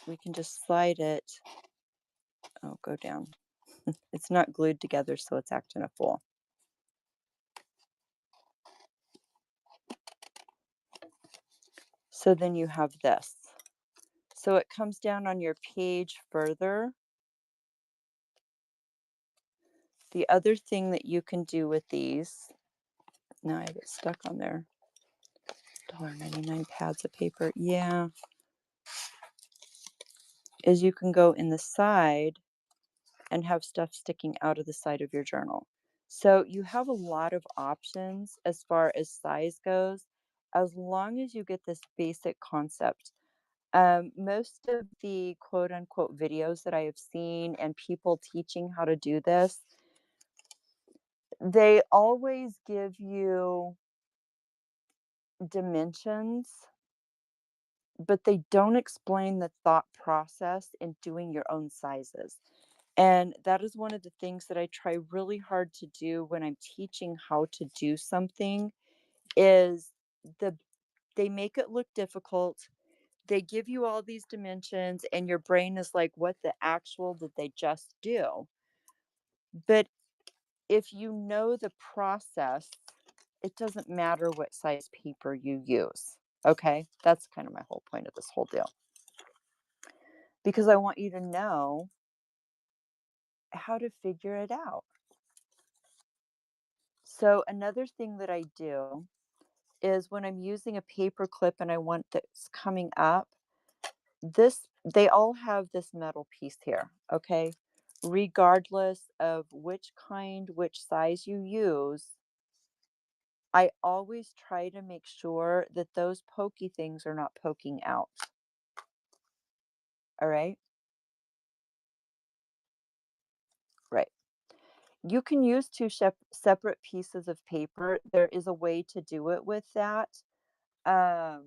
we can just slide it. Oh, go down. It's not glued together, so it's acting a fool. So then you have this. So it comes down on your page further. The other thing that you can do with these, now I get stuck on there. $1.99 pads of paper. Yeah. Is you can go in the side and have stuff sticking out of the side of your journal. So you have a lot of options as far as size goes, as long as you get this basic concept. Most of the quote unquote videos that I have seen and people teaching how to do this, they always give you dimensions, but they don't explain the thought process in doing your own sizes. And that is one of the things that I try really hard to do when I'm teaching how to do something is they make it look difficult. They give you all these dimensions and your brain is like, what the actual did they just do? But if you know the process, it doesn't matter what size paper you use. Okay? That's kind of my whole point of this whole deal. Because I want you to know how to figure it out. So another thing that I do is when I'm using a paper clip and I want this coming up, they all have this metal piece here, okay? Regardless of which kind, which size you use, I always try to make sure that those pokey things are not poking out. All right? Right. You can use two separate pieces of paper. There is a way to do it with that. Um,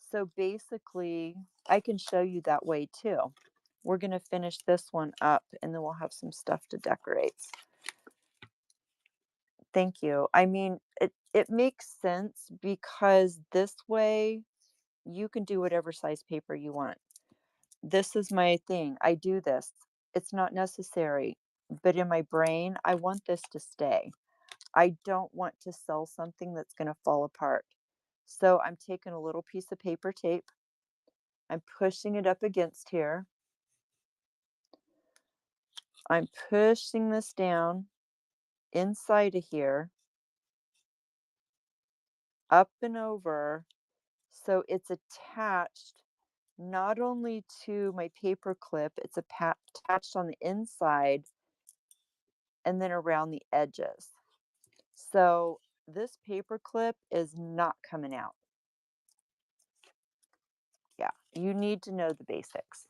so basically, I can show you that way too. We're going to finish this one up and then we'll have some stuff to decorate. Thank you. I mean, it makes sense because this way you can do whatever size paper you want. This is my thing. I do this. It's not necessary, but in my brain, I want this to stay. I don't want to sell something that's going to fall apart. So I'm taking a little piece of paper tape. I'm pushing it up against here. I'm pushing this down inside of here, up and over. So it's attached not only to my paper clip, it's attached on the inside and then around the edges. So this paper clip is not coming out. Yeah, you need to know the basics.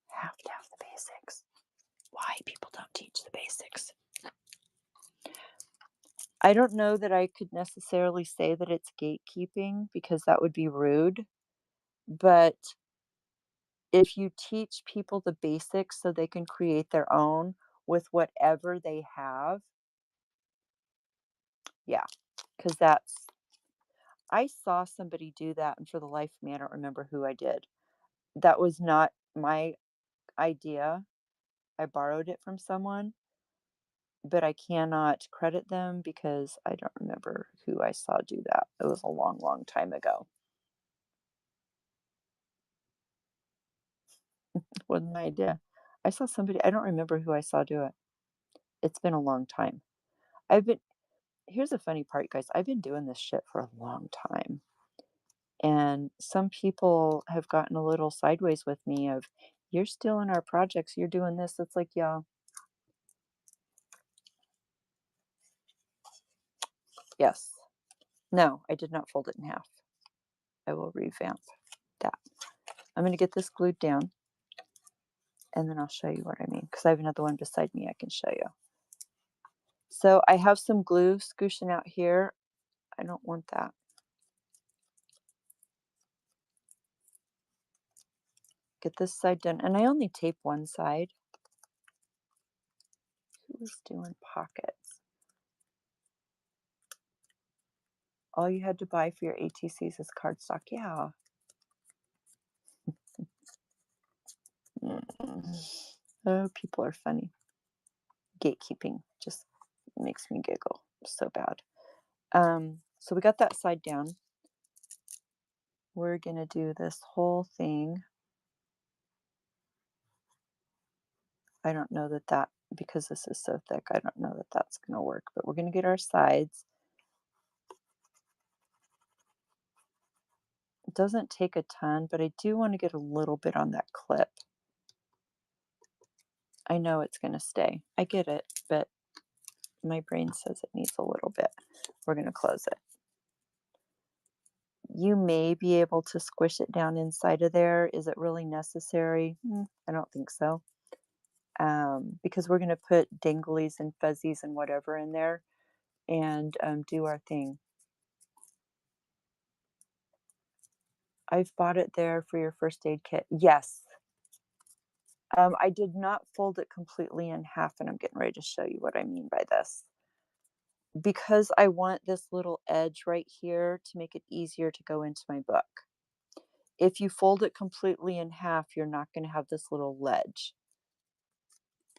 Have to have the basics. Why people don't teach the basics. I don't know that I could necessarily say that it's gatekeeping because that would be rude. But if you teach people the basics so they can create their own with whatever they have, yeah, because I saw somebody do that, and for the life of me, I don't remember who I did. That was not my idea. I borrowed it from someone, but I cannot credit them because I don't remember who I saw do that. It was a long, long time ago. Wasn't my idea. I saw somebody, I don't remember who I saw do it. It's been a long time. I've been Here's the funny part, guys. I've been doing this shit for a long time. And some people have gotten a little sideways with me of, you're still in our projects, you're doing this. It's like, yeah, yes. No, I did not fold it in half. I will revamp that. I'm going to get this glued down and then I'll show you what I mean because I have another one beside me I can show you. So I have some glue scooshing out here. I don't want that. Get this side done. And I only tape one side. Who's doing pockets? All you had to buy for your ATCs is cardstock. Yeah. Oh, people are funny. Gatekeeping just makes me giggle so bad. So we got that side down. We're going to do this whole thing. I don't know that because this is so thick, I don't know that that's going to work, but we're going to get our sides. It doesn't take a ton, but I do want to get a little bit on that clip. I know it's going to stay. I get it, but my brain says it needs a little bit. We're going to close it. You may be able to squish it down inside of there. Is it really necessary? I don't think so. Because we're going to put danglies and fuzzies and whatever in there and do our thing. I've bought it there for your first aid kit. Yes. I did not fold it completely in half, and I'm getting ready to show you what I mean by this. Because I want this little edge right here to make it easier to go into my book. If you fold it completely in half, you're not going to have this little ledge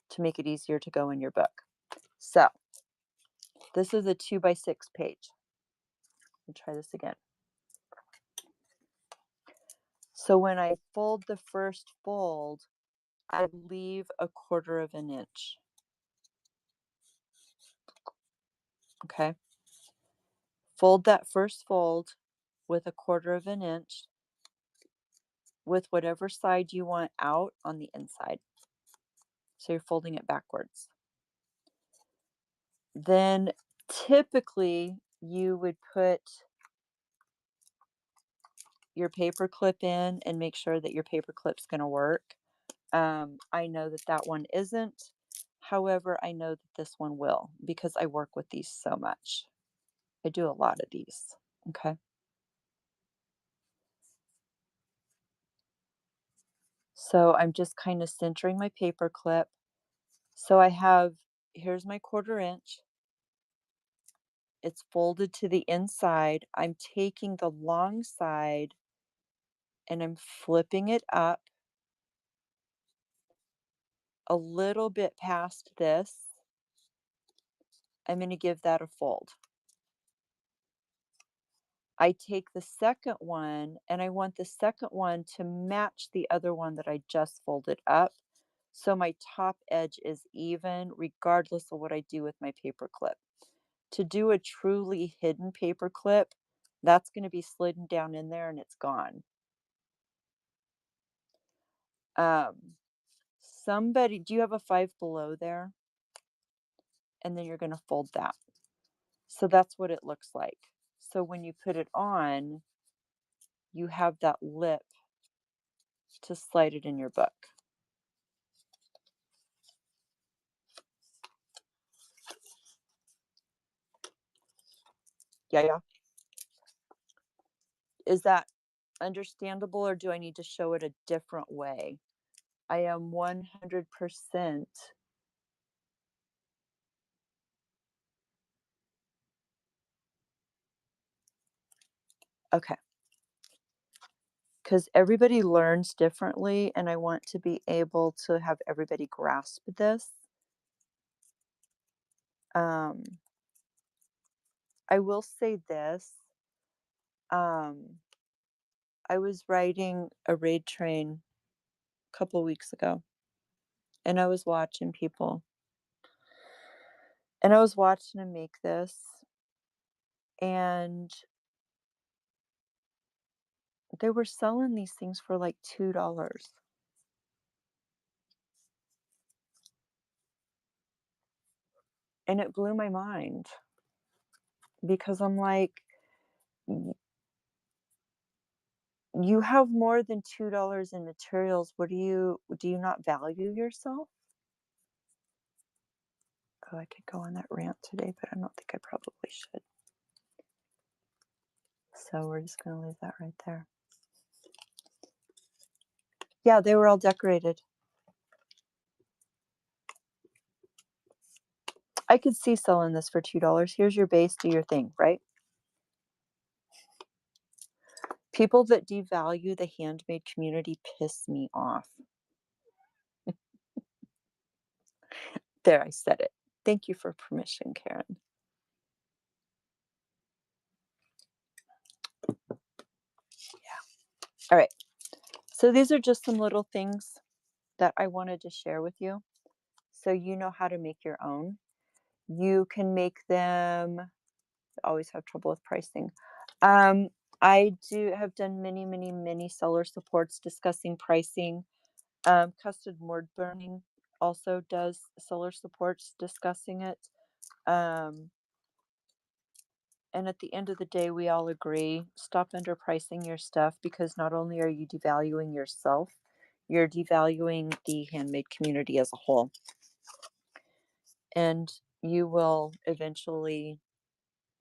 to make it easier to go in your book. So, this is a 2x6 page. Let me try this again. So when I fold the first fold, I leave 1/4 of an inch. Okay. Fold that first fold with 1/4 of an inch with whatever side you want out on the inside. So you're folding it backwards. Then typically you would put your paper clip in and make sure that your paper clip's going to work. I know that one isn't. However, I know that this one will because I work with these so much. I do a lot of these. Okay. So I'm just kind of centering my paper clip. So here's my 1/4 inch. It's folded to the inside. I'm taking the long side and I'm flipping it up a little bit past this. I'm going to give that a fold. I take the second one and I want the second one to match the other one that I just folded up. So my top edge is even regardless of what I do with my paper clip. To do a truly hidden paper clip, that's going to be slidden down in there and it's gone. Do you have a 5 below there? And then you're going to fold that. So that's what it looks like. So when you put it on, you have that lip to slide it in your book. Yeah. Is that understandable or do I need to show it a different way? I am 100%. Okay. Because everybody learns differently, and I want to be able to have everybody grasp this. Um, I will say this, um, I was riding a raid train a couple weeks ago, and I was watching people, and I was watching them make this, and they were selling these things for like $2. And it blew my mind because I'm like, "Y- you have more than $2 in materials. Do you not value yourself?" Oh, I could go on that rant today, but I don't think I probably should. So we're just going to leave that right there. Yeah, they were all decorated. I could see selling this for $2. Here's your base, do your thing, right? People that devalue the handmade community piss me off. There, I said it. Thank you for permission, Karen. All right. So these are just some little things that I wanted to share with you so you know how to make your own. You can make them, always have trouble with pricing. Um, I do have done many seller supports discussing pricing. Custard Board Burning also does seller supports discussing it. Um, and at the end of the day, we all agree, stop underpricing your stuff because not only are you devaluing yourself, you're devaluing the handmade community as a whole. And you will eventually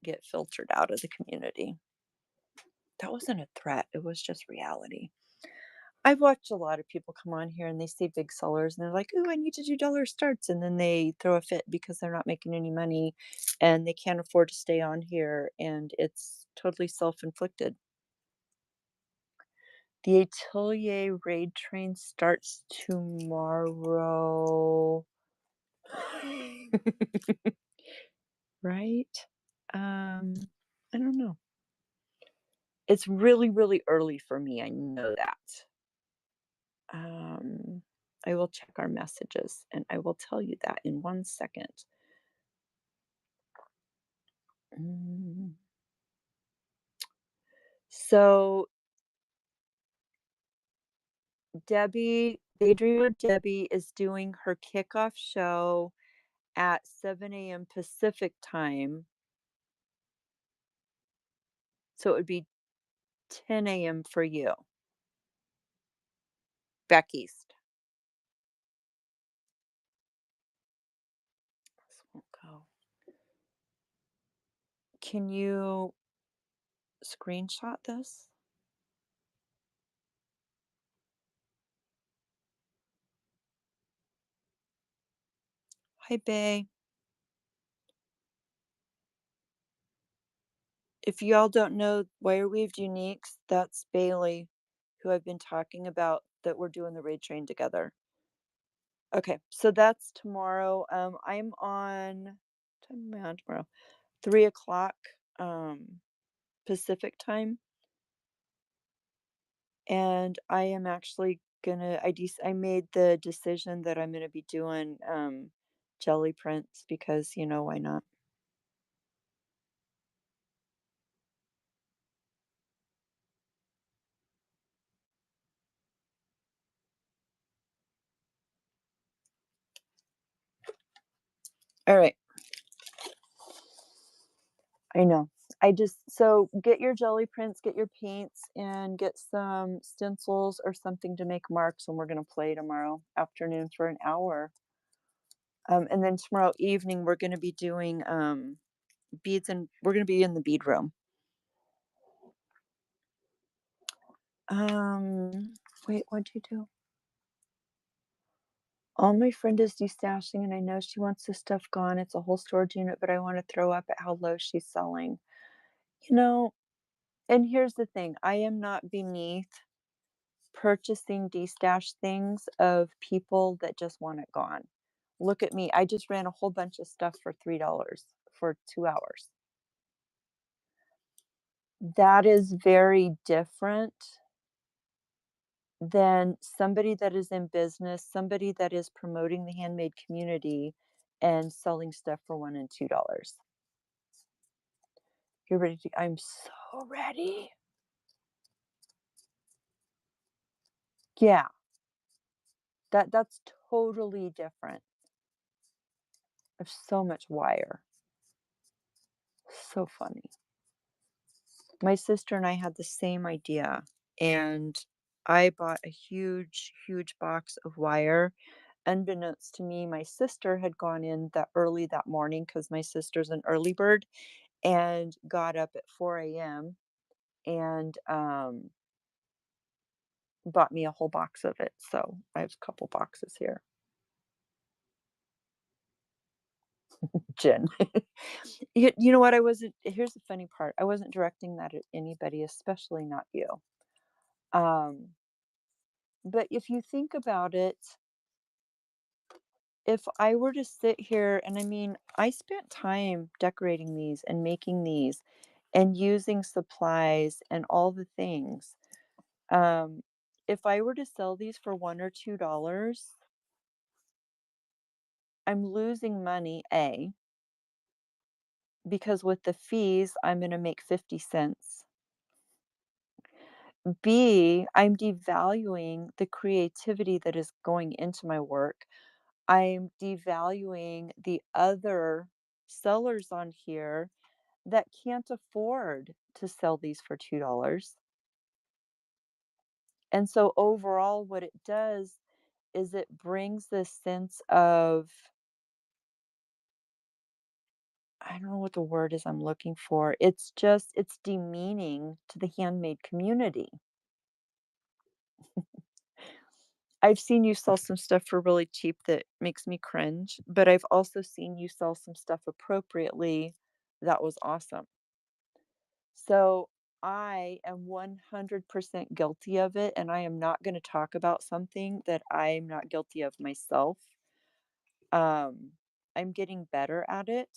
get filtered out of the community. That wasn't a threat, it was just reality. I've watched a lot of people come on here and they see big sellers and they're like, "Ooh, I need to do dollar starts." And then they throw a fit because they're not making any money and they can't afford to stay on here. And it's totally self inflicted. The Atelier raid train starts tomorrow. Right? I don't know. It's really early for me. I know that. Um, I will check our messages and I will tell you that in 1 second. Mm. So Daydreamer Debbie is doing her kickoff show at 7 a.m. Pacific time. So it would be 10 a.m. for you, back east. This won't go. Can you screenshot this? Hi, Bay. If y'all don't know Wire Weaved Uniques, that's Bailey, who I've been talking about that we're doing the raid train together. Okay, so that's tomorrow. I'm on, what time am I on tomorrow? 3 o'clock Pacific time. And I am actually gonna, I made the decision that I'm gonna be doing jelly prints because, why not? All right. I know. So get your jelly prints, get your paints, and get some stencils or something to make marks. And we're going to play tomorrow afternoon for an hour. And then tomorrow evening, we're going to be doing beads, and we're going to be in the bead room. Wait, what'd you do? All my friend is destashing, and I know she wants this stuff gone. It's a whole storage unit, but I want to throw up at how low she's selling. And here's the thing, I am not beneath purchasing destash things of people that just want it gone. Look at me. I just ran a whole bunch of stuff for $3 for 2 hours. That is very different than somebody that is in business, somebody that is promoting the handmade community and selling stuff for 1 and $2. You're ready to I'm so ready. Yeah, that's totally different. There's so much wire. So funny. My sister and I had the same idea, and I bought a huge, huge box of wire. Unbeknownst to me, my sister had gone in that early that morning because my sister's an early bird and got up at 4 a.m. and bought me a whole box of it. So I have a couple boxes here. Jen. You know what? I wasn't, here's the funny part. I wasn't directing that at anybody, especially not you. Um, but if you think about it, if I were to sit here and I mean, I spent time decorating these and making these and using supplies and all the things. Um, if I were to sell these for $1 or $2, I'm losing money, A, because with the fees, I'm going to make 50 cents. B, I'm devaluing the creativity that is going into my work. I'm devaluing the other sellers on here that can't afford to sell these for $2. And so overall, what it does is it brings this sense of, I don't know what the word is I'm looking for. It's just, it's demeaning to the handmade community. I've seen you sell some stuff for really cheap that makes me cringe, but I've also seen you sell some stuff appropriately that was awesome. So I am 100% guilty of it, and I am not going to talk about something that I'm not guilty of myself. Um, I'm getting better at it.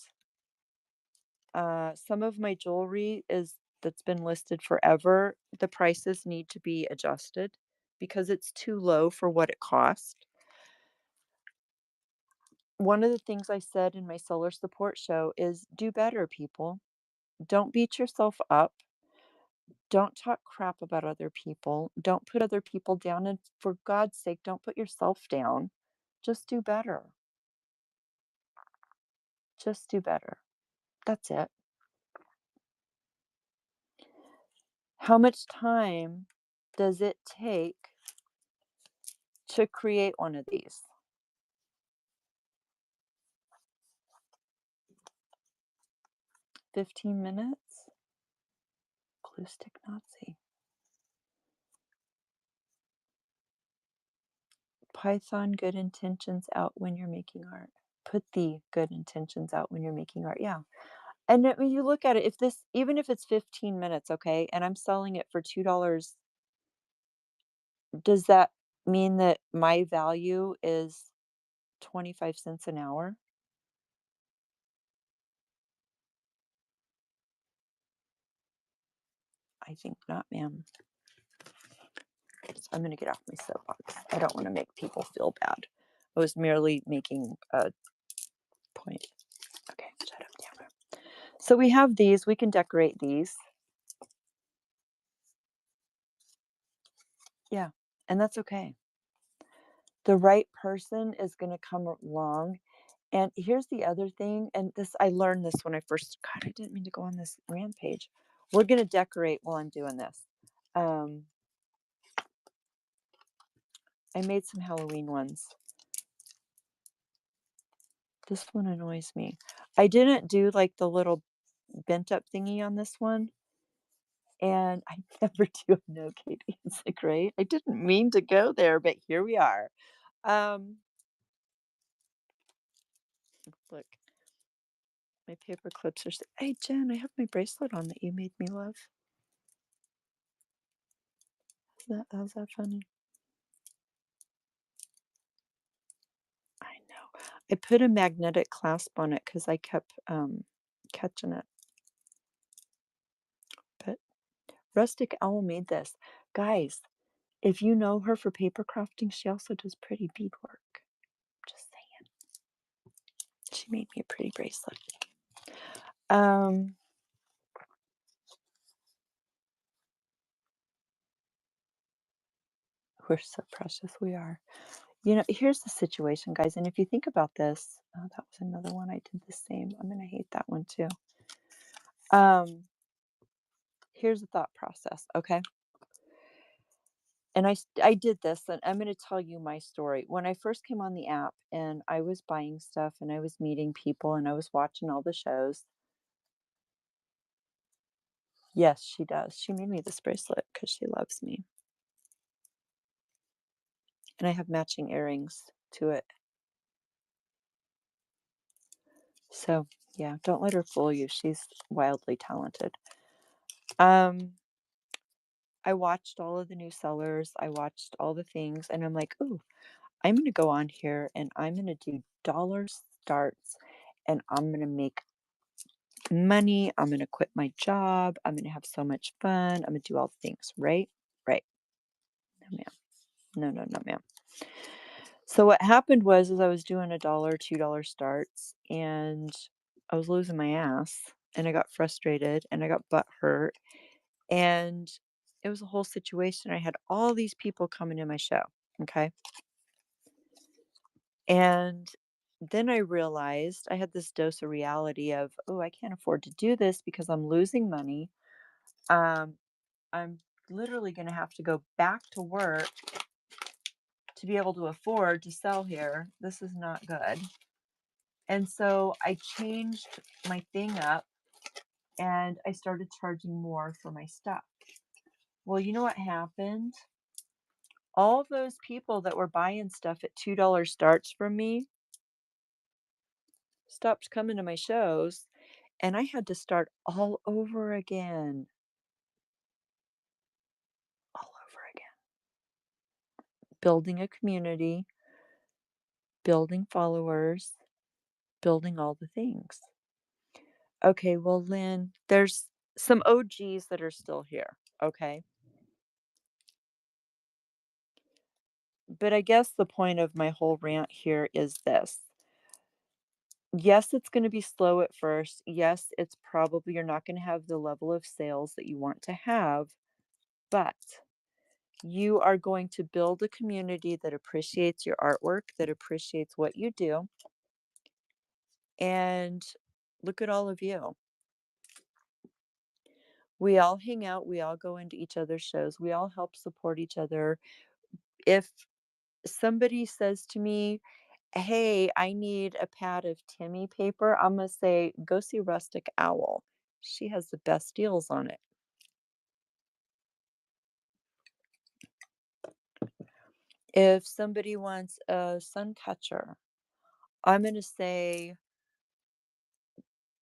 Some of my jewelry is that's been listed forever. The prices need to be adjusted because it's too low for what it cost. One of the things I said in my solar support show is do better, people. Don't beat yourself up. Don't talk crap about other people. Don't put other people down. And for God's sake, don't put yourself down. Just do better. Just do better. That's it. How much time does it take to create one of these? 15 minutes? Glue stick Nazi. Python good intentions out when you're making art. Put the good intentions out when you're making art. Yeah. And when you look at it, if this, even if it's 15 minutes, okay, and I'm selling it for $2, does that mean that my value is 25 cents an hour? I think not, ma'am. I'm going to get off my soapbox. I don't want to make people feel bad. I was merely making a point. Okay, shut up, Tamara. So we have these. We can decorate these. Yeah, and that's okay. The right person is going to come along. And here's the other thing, and this I learned this when I first, God, I didn't mean to go on this rampage. We're going to decorate while I'm doing this. Um, I made some Halloween ones. This one annoys me. I didn't do like the little bent up thingy on this one. And I never do. No, Katie. It's like, right? I didn't mean to go there, but here we are. Um, look, my paper clips are. Hey, Jen, I have my bracelet on that you made me love. How's that funny? I know. I put a magnetic clasp on it because I kept, catching it. But Rustic Owl made this. Guys, if you know her for paper crafting, she also does pretty beadwork. Just saying. She made me a pretty bracelet. Um, we're so precious, we are. Here's the situation, guys, and if you think about this, oh, that was another one I did the same. I'm gonna hate that one too. Um, Here's the thought process, okay? And I did this, and I'm gonna tell you my story. When I first came on the app and I was buying stuff and I was meeting people and I was watching all the shows. Yes, she does. She made me this bracelet because she loves me. And I have matching earrings to it. So, yeah, don't let her fool you. She's wildly talented. Um, I watched all of the new sellers. I watched all the things, and I'm like, "Ooh, I'm gonna go on here and I'm gonna do dollar starts, and I'm gonna make money. I'm gonna quit my job. I'm gonna have so much fun. I'm gonna do all the things." Right? Right. No, ma'am. No, no, no, ma'am. So what happened was is I was doing a dollar, $2 starts, and I was losing my ass, and I got frustrated, and I got butt hurt, and it was a whole situation. I had all these people coming to my show, okay? And then I realized I had this dose of reality of, "Oh, I can't afford to do this because I'm losing money. Um, I'm literally gonna have to go back to work to be able to afford to sell here. This is not good." And so I changed my thing up and I started charging more for my stuff. Well, you know what happened? All those people that were buying stuff at $2 starts from me stopped coming to my shows, and I had to start all over again. All over again. Building a community, building followers, building all the things. Okay, well, Lynn, there's some OGs that are still here, okay? But I guess the point of my whole rant here is this. Yes, it's gonna be slow at first. Yes, it's probably you're not gonna have the level of sales that you want to have, but you are going to build a community that appreciates your artwork, that appreciates what you do, and look at all of you. We all hang out, we all go into each other's shows, we all help support each other. If somebody says to me, "Hey, I need a pad of Timmy paper," I'm gonna say, "Go see Rustic Owl. She has the best deals on it." If somebody wants a sun catcher, I'm gonna say,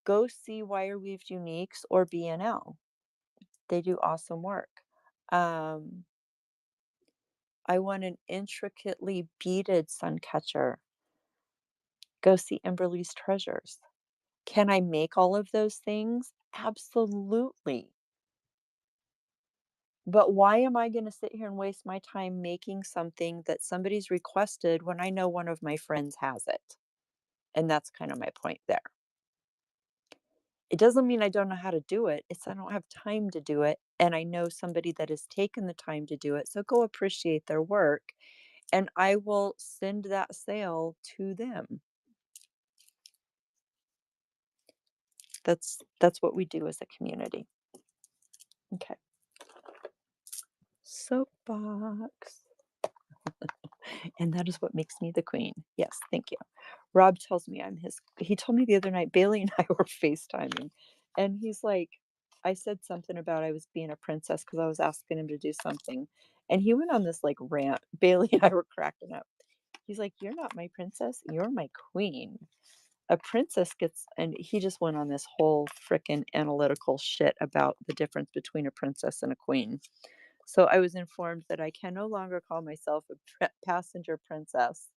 "Go see Wire Weaved Uniques or B&L. They do awesome work." Um, I want an intricately beaded sun catcher. Go see Emberly's Treasures. Can I make all of those things? Absolutely. But why am I gonna sit here and waste my time making something that somebody's requested when I know one of my friends has it? And that's kind of my point there. It doesn't mean I don't know how to do it. It's I don't have time to do it. And I know somebody that has taken the time to do it. So go appreciate their work and I will send that sale to them. That's what we do as a community. Okay. Soapbox. And that is what makes me the queen. Yes, thank you. Rob tells me I'm his he told me the other night, Bailey and I were FaceTiming, and he's like, I said something about I was being a princess because I was asking him to do something. And he went on this like rant. Bailey and I were cracking up. He's like, "You're not my princess, you're my queen. A princess gets," and he just went on this whole freaking analytical shit about the difference between a princess and a queen. So I was informed that I can no longer call myself a passenger princess.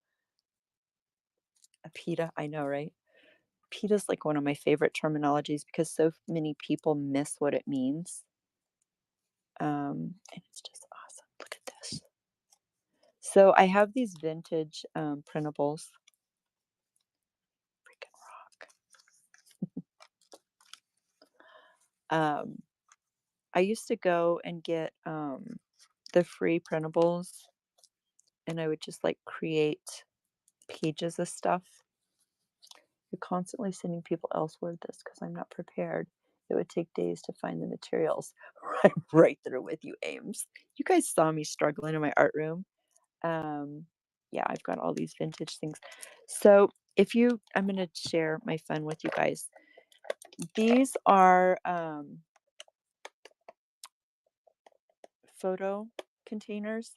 A PETA, I know, right? PETA's like one of my favorite terminologies because so many people miss what it means. And it's just awesome. Look at this. So I have these vintage printables. Freaking rock. Um, I used to go and get the free printables, and I would just like create pages of stuff. You're constantly sending people elsewhere this because I'm not prepared. It would take days to find the materials. I'm right there with you, Ames. You guys saw me struggling in my art room. Um, yeah, I've got all these vintage things. So I'm going to share my fun with you guys. These are photo containers,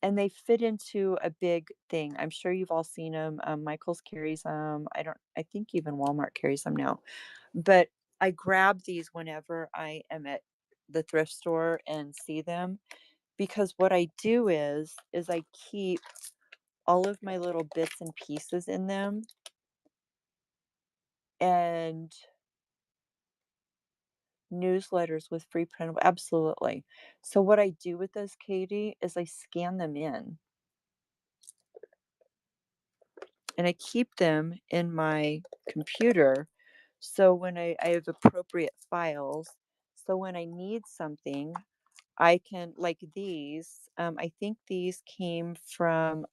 and they fit into a big thing. I'm sure you've all seen them. Michael's carries them. I think even Walmart carries them now. But I grab these whenever I am at the thrift store and see them because what I do is I keep all of my little bits and pieces in them and newsletters with free printable absolutely. So what I do with those, Katie, is I scan them in and I keep them in my computer. So when I have appropriate files, so when I need something, I can like these. I think these came from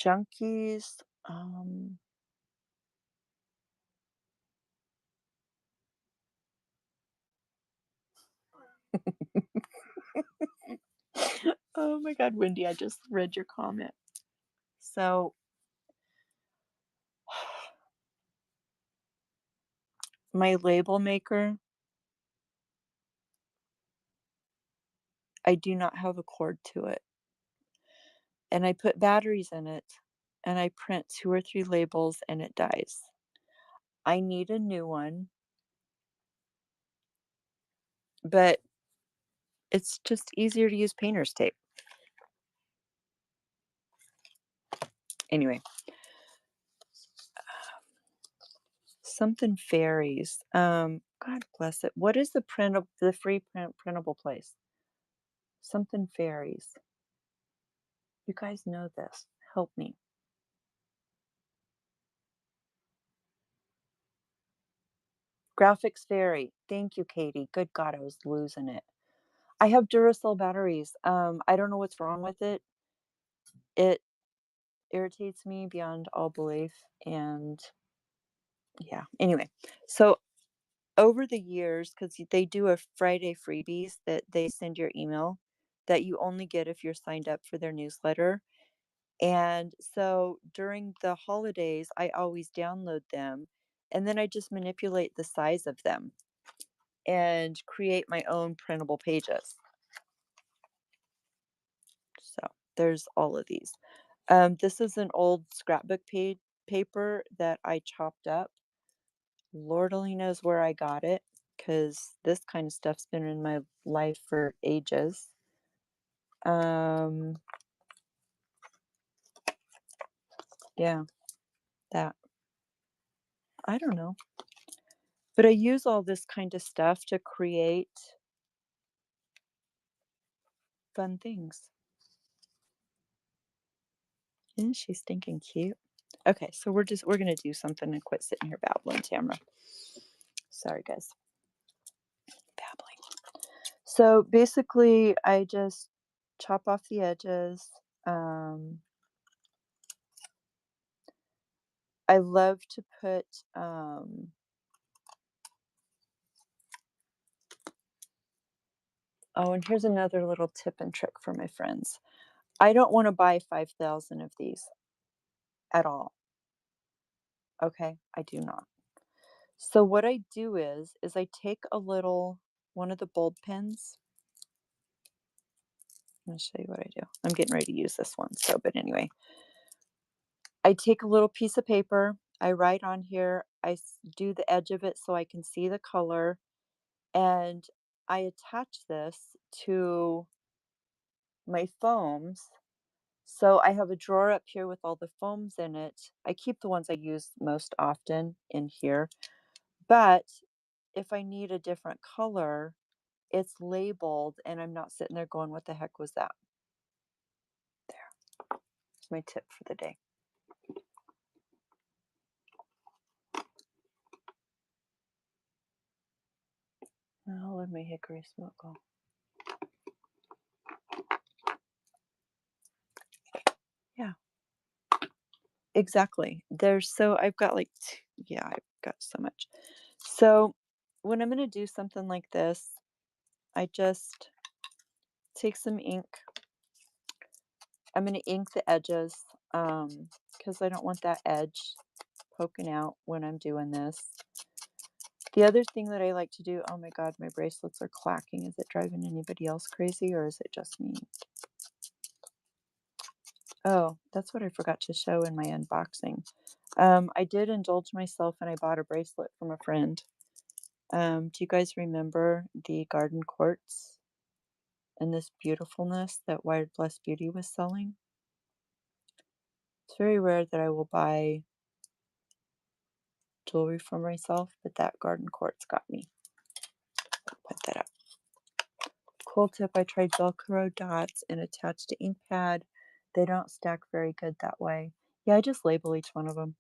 Junkies. Oh my God, Wendy, I just read your comment. So my label maker, I do not have a cord to it. And I put batteries in it and I print 2 or 3 labels and it dies. I need a new one, but it's just easier to use painter's tape. Anyway, something fairies. God bless it. What is the free printable place? Something fairies. You guys know this. Help me. Graphics Fairy. Thank you, Katie. Good God, I was losing it. I have Duracell batteries. I don't know what's wrong with it. It irritates me beyond all belief. And yeah, anyway. So over the years, because they do a Friday freebies that they send your email that you only get if you're signed up for their newsletter. And so during the holidays, I always download them and then I just manipulate the size of them and create my own printable pages. So there's all of these. This is an old scrapbook paper that I chopped up. Lord only knows where I got it because this kind of stuff's been in my life for ages. Um, yeah, that. I don't know. But I use all this kind of stuff to create fun things. Isn't she stinking cute? Okay, so we're gonna do something and quit sitting here babbling, Tamara. Sorry, guys. Babbling. So basically, I just chop off the edges. I love to put oh, and here's another little tip and trick for my friends. I don't want to buy 5,000 of these at all. Okay, I do not. So what I do is I take one of the bulb pens. I'm going to show you what I do. I'm getting ready to use this one. So, but anyway, I take a little piece of paper. I write on here. Do the edge of it so I can see the color. And I attach this to my foams. So I have a drawer up here with all the foams in it. I keep the ones I use most often in here, but if I need a different color, it's labeled and I'm not sitting there going, what the heck was that? There. That's my tip for the day. I'll let my hickory smoke go. Yeah, exactly. I've got like, yeah, I've got so much. So when I'm going to do something like this, I just take some ink. I'm going to ink the edges because I don't want that edge poking out when I'm doing this. The other thing that I like to do, oh my God, my bracelets are clacking. Is it driving anybody else crazy or is it just me? Oh, that's what I forgot to show in my unboxing. I did indulge myself and I bought a bracelet from a friend. Do you guys remember the garden quartz and this beautifulness that Wired Blessed Beauty was selling? It's very rare that I will buy jewelry for myself, but that garden quartz got me. Put that up. Cool tip, I tried Velcro dots and attached to ink pad. They don't stack very good that way. Yeah, I just label each one of them.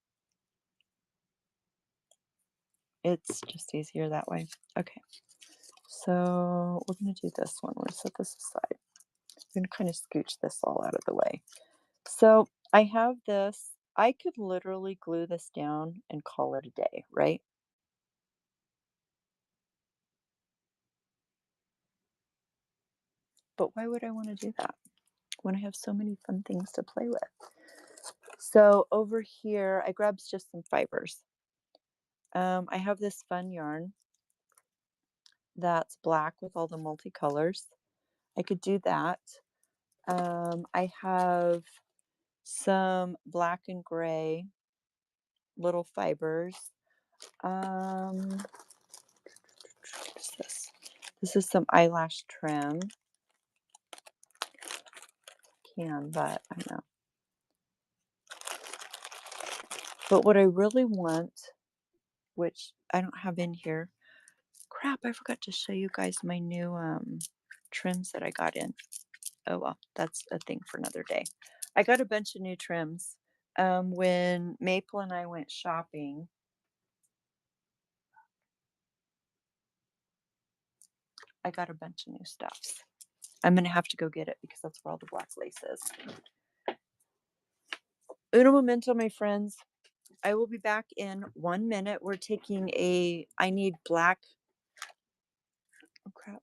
It's just easier that way. Okay, so we're going to do this one. We're going to set this aside. I'm going to kind of scooch this all out of the way. So I have this. I could literally glue this down and call it a day, right? But why would I want to do that when I have so many fun things to play with? So over here, I grabbed just some fibers. I have this fun yarn that's black with all the multicolors. I could do that. I have some black and gray little fibers. What is this? This is some eyelash trim. But I don't know. But what I really want, which I don't have in here, crap, I forgot to show you guys my new trims that I got in. Oh well, that's a thing for another day. I got a bunch of new trims. When Maple and I went shopping, I got a bunch of new stuffs. I'm gonna have to go get it because that's where all the black lace is. Uno momento, my friends. I will be back in 1 minute. We're taking I need black. Oh crap.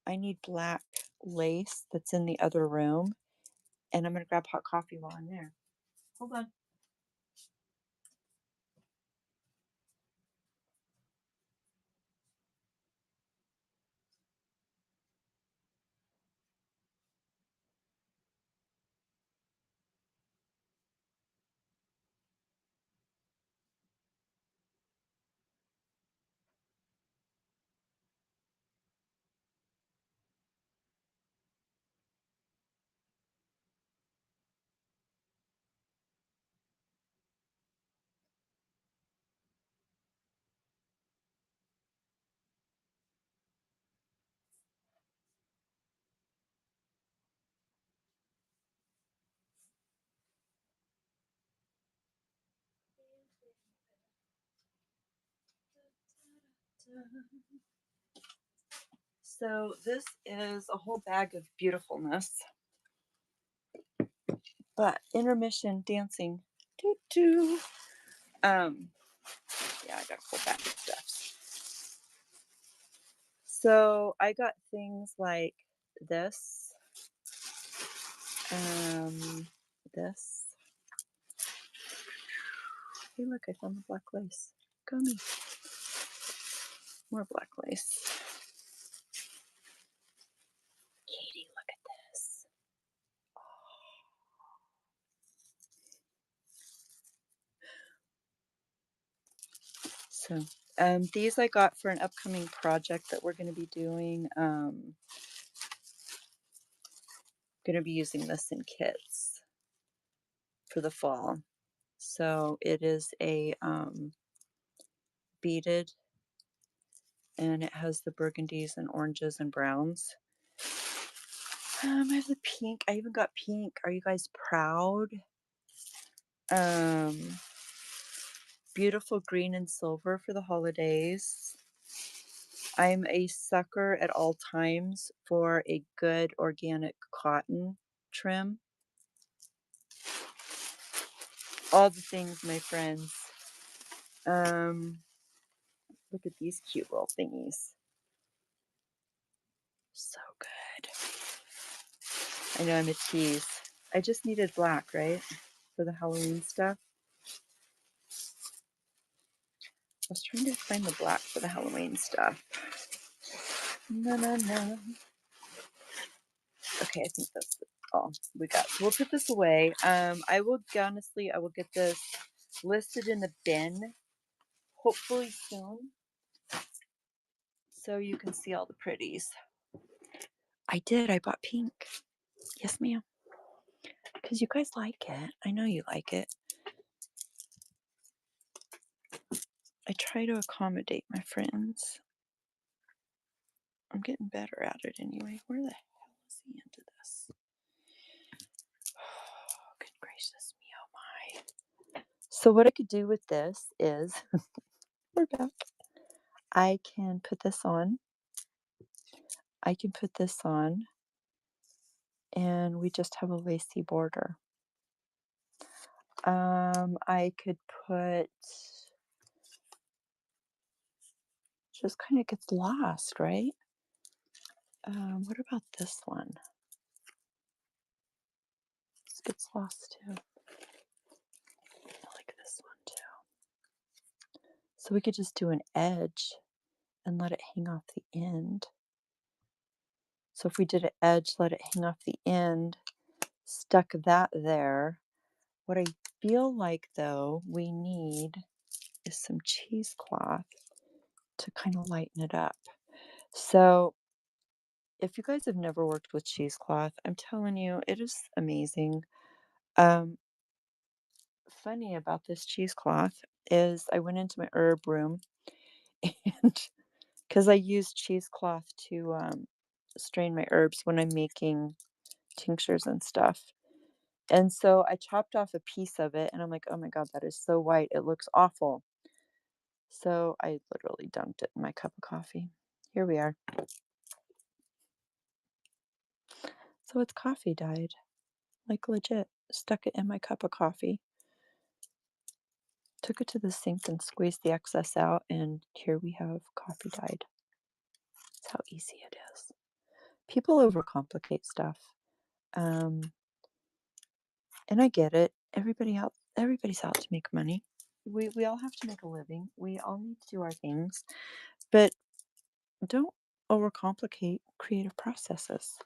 I need black lace that's in the other room. And I'm gonna grab hot coffee while I'm there. Hold on. So this is a whole bag of beautifulness. But intermission dancing. Doo doo. Yeah, I got a whole bag of stuff. So I got things like this. This. Hey, look, I found the black lace. Go me. More black lace. Katie, look at this. So These I got for an upcoming project that we're gonna be doing. Gonna be using this in kits for the fall. So it is a beaded, and it has the burgundies and oranges and browns. I have the pink. I even got pink. Are you guys proud? Um, Beautiful green and silver for the holidays. I'm a sucker at all times for a good organic cotton trim. All the things, my friends. Um, Look at these cute little thingies. So good. I know I'm a tease. I just needed black, right? For the Halloween stuff. I was trying to find the black for the Halloween stuff. No, no, no. Okay, I think that's all we got. So we'll put this away. I will honestly, I will get this listed in the bin, hopefully soon, so you can see all the pretties. I did. I bought pink. Yes, ma'am. Because you guys like it. I know you like it. I try to accommodate my friends. I'm getting better at it anyway. Where the hell is the end of this? Oh, good gracious me, oh my. So what I could do with this is, we're back. I can put this on. I can put this on, and we just have a lacy border. I could put, just kind of gets lost, right? What about this one? This gets lost too. I like this one too. So we could just do an edge and let it hang off the end. So if we did an edge, let it hang off the end, stuck that there. What I feel like though we need is some cheesecloth to kind of lighten it up. So if you guys have never worked with cheesecloth, I'm telling you, it is amazing. Um, Funny about this cheesecloth is I went into my herb room and because I use cheesecloth to strain my herbs when I'm making tinctures and stuff. And so I chopped off a piece of it and I'm like, oh my God, that is so white. It looks awful. So I literally dunked it in my cup of coffee. Here we are. So it's coffee dyed. Like legit. Stuck it in my cup of coffee. Took it to the sink and squeezed the excess out, and here we have coffee dyed. That's how easy it is. People overcomplicate stuff. And I get it. Everybody's out to make money. We all have to make a living. We all need to do our things. But don't overcomplicate creative processes.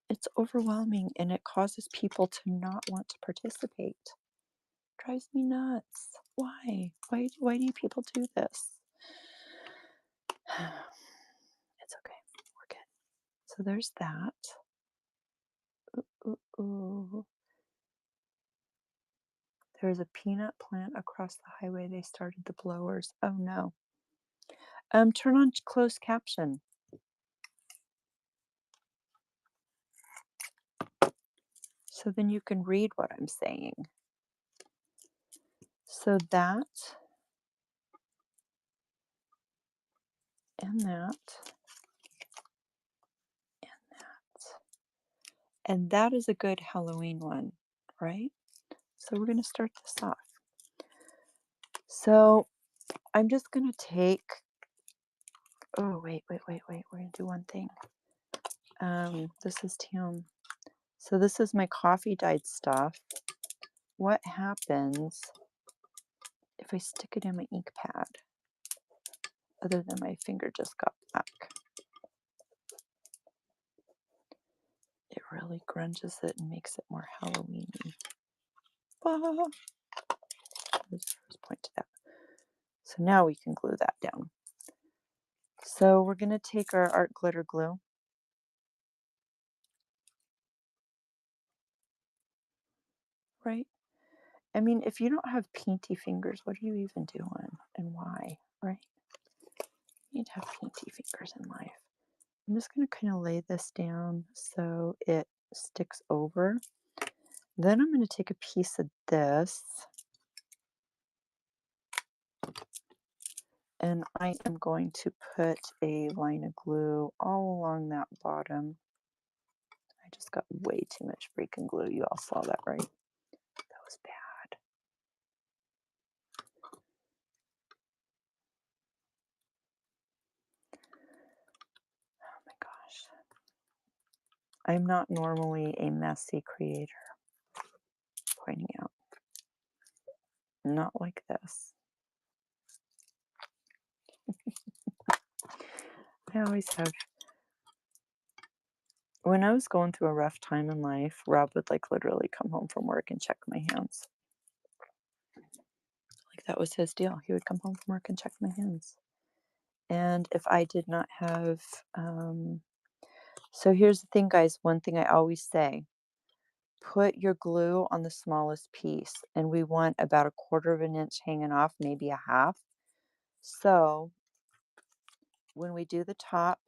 It's overwhelming and it causes people to not want to participate. Drives me nuts. Why? Why do people do this? It's okay. We're good. So there's that. Ooh, ooh. There's a peanut plant across the highway. They started the blowers. Oh no. Turn on closed caption. So then you can read what I'm saying. So that and that and that. And that is a good Halloween one, right? So we're going to start this off. So I'm just going to take, oh, wait. We're going to do one thing. This is Tim. So this is my coffee dyed stuff. What happens if I stick it in my ink pad? Other than my finger just got black. It really grunges it and makes it more Halloween-y. Ah, there's the first point to that. So now we can glue that down. So we're going to take our art glitter glue. Right? I mean, if you don't have painty fingers, what are you even doing and why? Right? You need to have painty fingers in life. I'm just going to kind of lay this down so it sticks over. Then I'm going to take a piece of this and I am going to put a line of glue all along that bottom. I just got way too much freaking glue. You all saw that, right? That was bad. Oh my gosh. I'm not normally a messy creator. Pointing out. Not like this. I always have. When I was going through a rough time in life, Rob would like literally come home from work and check my hands. Like that was his deal. He would come home from work and check my hands. And if I did not have, so here's the thing, guys. One thing I always say, put your glue on the smallest piece. And we want about 1/4 of an inch hanging off, maybe a half. So when we do the top,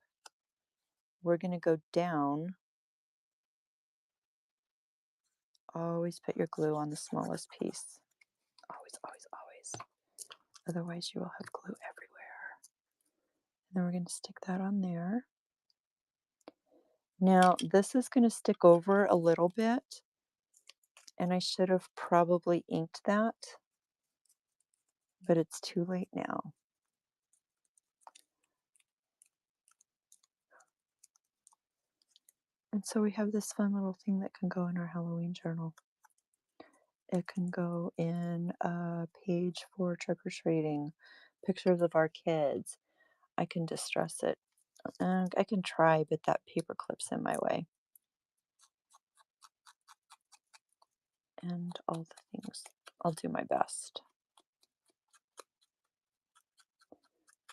we're going to go down. Always put your glue on the smallest piece. Always, always, always. Otherwise, you will have glue everywhere. And then we're going to stick that on there. Now, this is going to stick over a little bit. And I should have probably inked that. But it's too late now. And so we have this fun little thing that can go in our Halloween journal. It can go in a page for trick-or-treating, pictures of our kids. I can distress it. I can try, but that paper clip's in my way. And all the things. I'll do my best.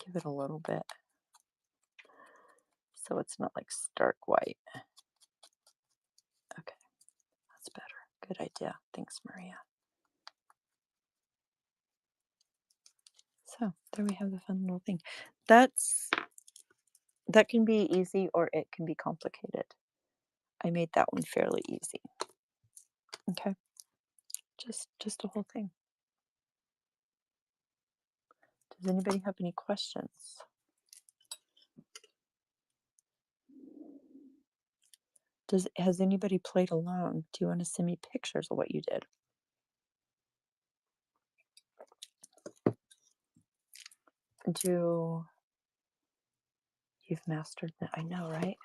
Give it a little bit so it's not like stark white. Okay, that's better. Good idea. Thanks, Maria. So there we have the fun little thing. That can be easy or it can be complicated. I made that one fairly easy. Okay, just a whole thing. Does anybody have any questions? Has anybody played along? Do you want to send me pictures of what you did? You've mastered that? I know, right?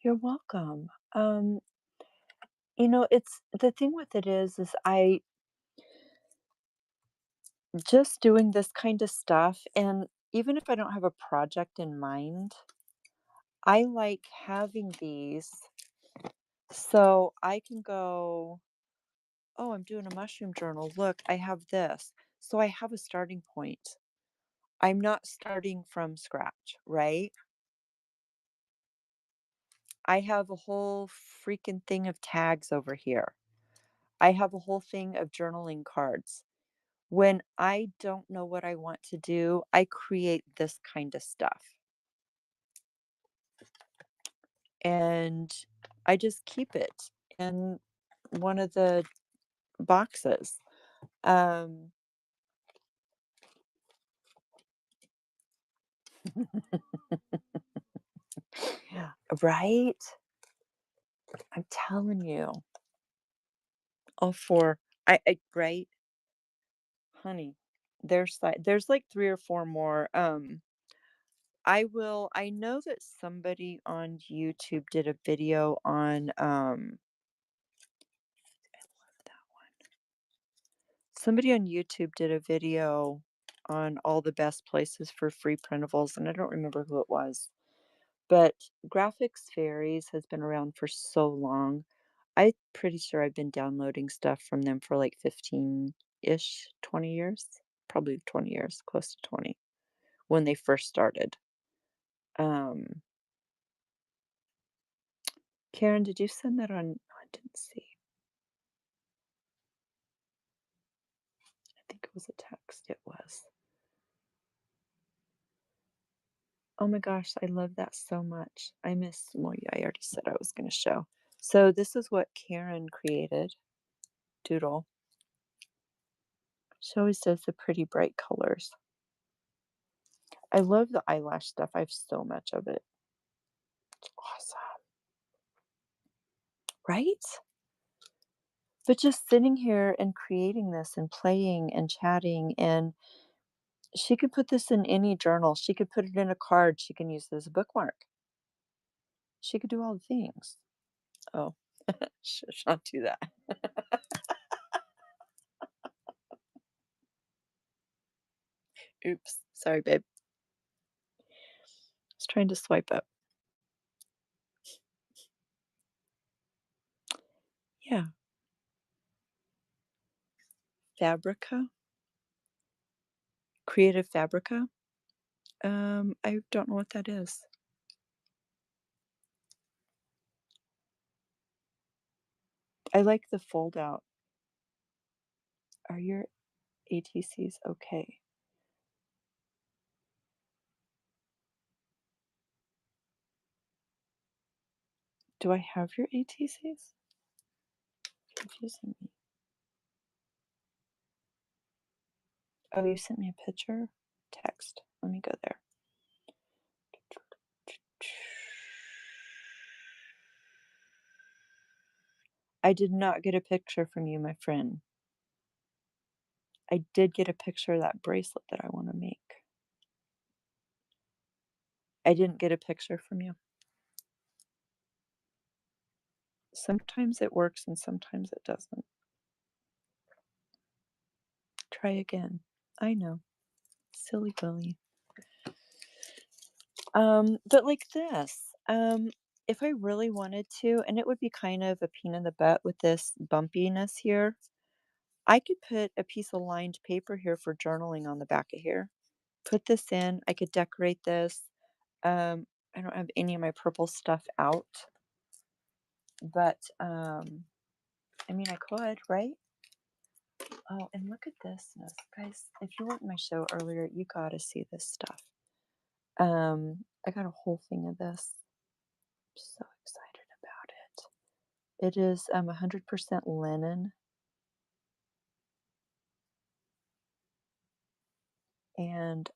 You're welcome. It's the thing with it is I just doing this kind of stuff, and even if I don't have a project in mind, I like having these so I can go, oh, I'm doing a mushroom journal. Look, I have this. So I have a starting point. I'm not starting from scratch, right? I have a whole freaking thing of tags over here. I have a whole thing of journaling cards. When I don't know what I want to do, I create this kind of stuff. And I just keep it in one of the boxes. Um, right? I'm telling you. All four. Right, honey. There's like 3 or 4 more. I know that somebody on YouTube did a video on I love that one. Somebody on YouTube did a video on all the best places for free printables, and I don't remember who it was. But Graphics Fairies has been around for so long. I'm pretty sure I've been downloading stuff from them for like 15-ish, 20 years. probably 20 years, close to 20, when they first started. Um, Karen, did you send that on? Oh, I didn't see. I think it was a text. It was. Oh my gosh, I love that so much. I miss, well, yeah, I already said I was going to show. So this is what Karen created. Doodle. She always does the pretty bright colors. I love the eyelash stuff. I have so much of it. It's awesome. Right? But just sitting here and creating this and playing and chatting, and she could put this in any journal. She could put it in a card. She can use it as a bookmark. She could do all the things. Oh, should not do that. Oops. Sorry, babe. I was trying to swipe up. Yeah. Fabrica. Creative Fabrica. I don't know what that is. I like the fold out. Are your ATCs okay? Do I have your ATCs? Confusing me. Oh, you sent me a picture? Text. Let me go there. I did not get a picture from you, my friend. I did get a picture of that bracelet that I want to make. I didn't get a picture from you. Sometimes it works and sometimes it doesn't. Try again. I know. Silly Willy. But like this, if I really wanted to, and it would be kind of a pain in the butt with this bumpiness here, I could put a piece of lined paper here for journaling on the back of here. Put this in. I could decorate this. I don't have any of my purple stuff out, but I mean, I could, right? Oh, and look at this, guys. If you weren't in my show earlier, you gotta see this stuff. I got a whole thing of this. I'm so excited about it. It is 100% linen, and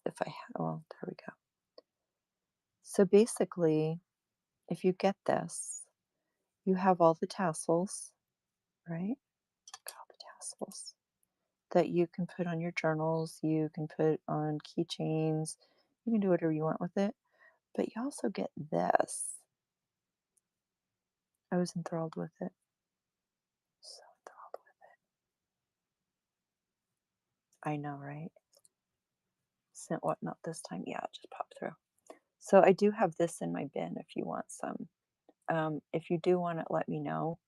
if I had, well, there we go. So basically, if you get this, you have all the tassels, right? Got all the tassels that you can put on your journals, you can put on keychains, you can do whatever you want with it. But you also get this. I was enthralled with it. So enthralled with it. I know, right? Scent whatnot this time. Yeah, it just popped through. So I do have this in my bin if you want some. If you do want it, let me know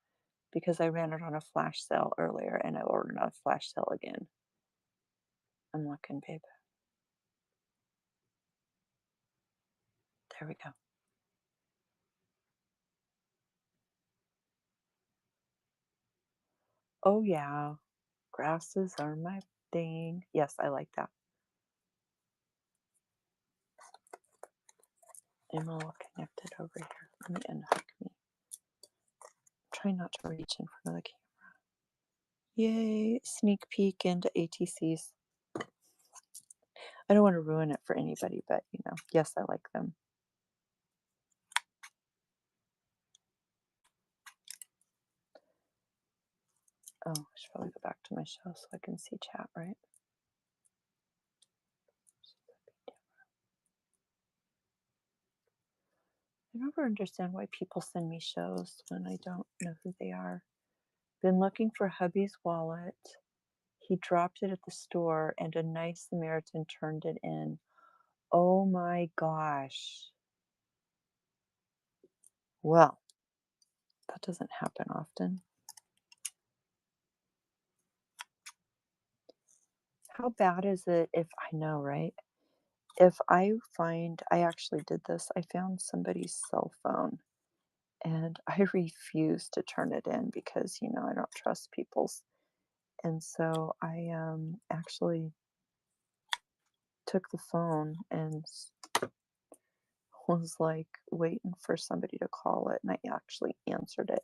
because I ran it on a flash sale earlier and I ordered on a flash sale again. I'm looking, babe. There we go. Oh, yeah. Grasses are my thing. Yes, I like that. I'm all connected over here. Let me unhook me. Try not to reach in front of the camera. Yay, sneak peek into ATCs. I don't want to ruin it for anybody, but yes, I like them. Oh, I should probably go back to my show so I can see chat, right? I never understand why people send me shows when I don't know who they are. Been looking for hubby's wallet. He dropped it at the store and a nice Samaritan turned it in. Oh my gosh. Well, that doesn't happen often. How bad is it if I know, right? If I actually did this, I found somebody's cell phone and I refused to turn it in because, I don't trust people's. And so I actually took the phone and was like waiting for somebody to call it. And I actually answered it.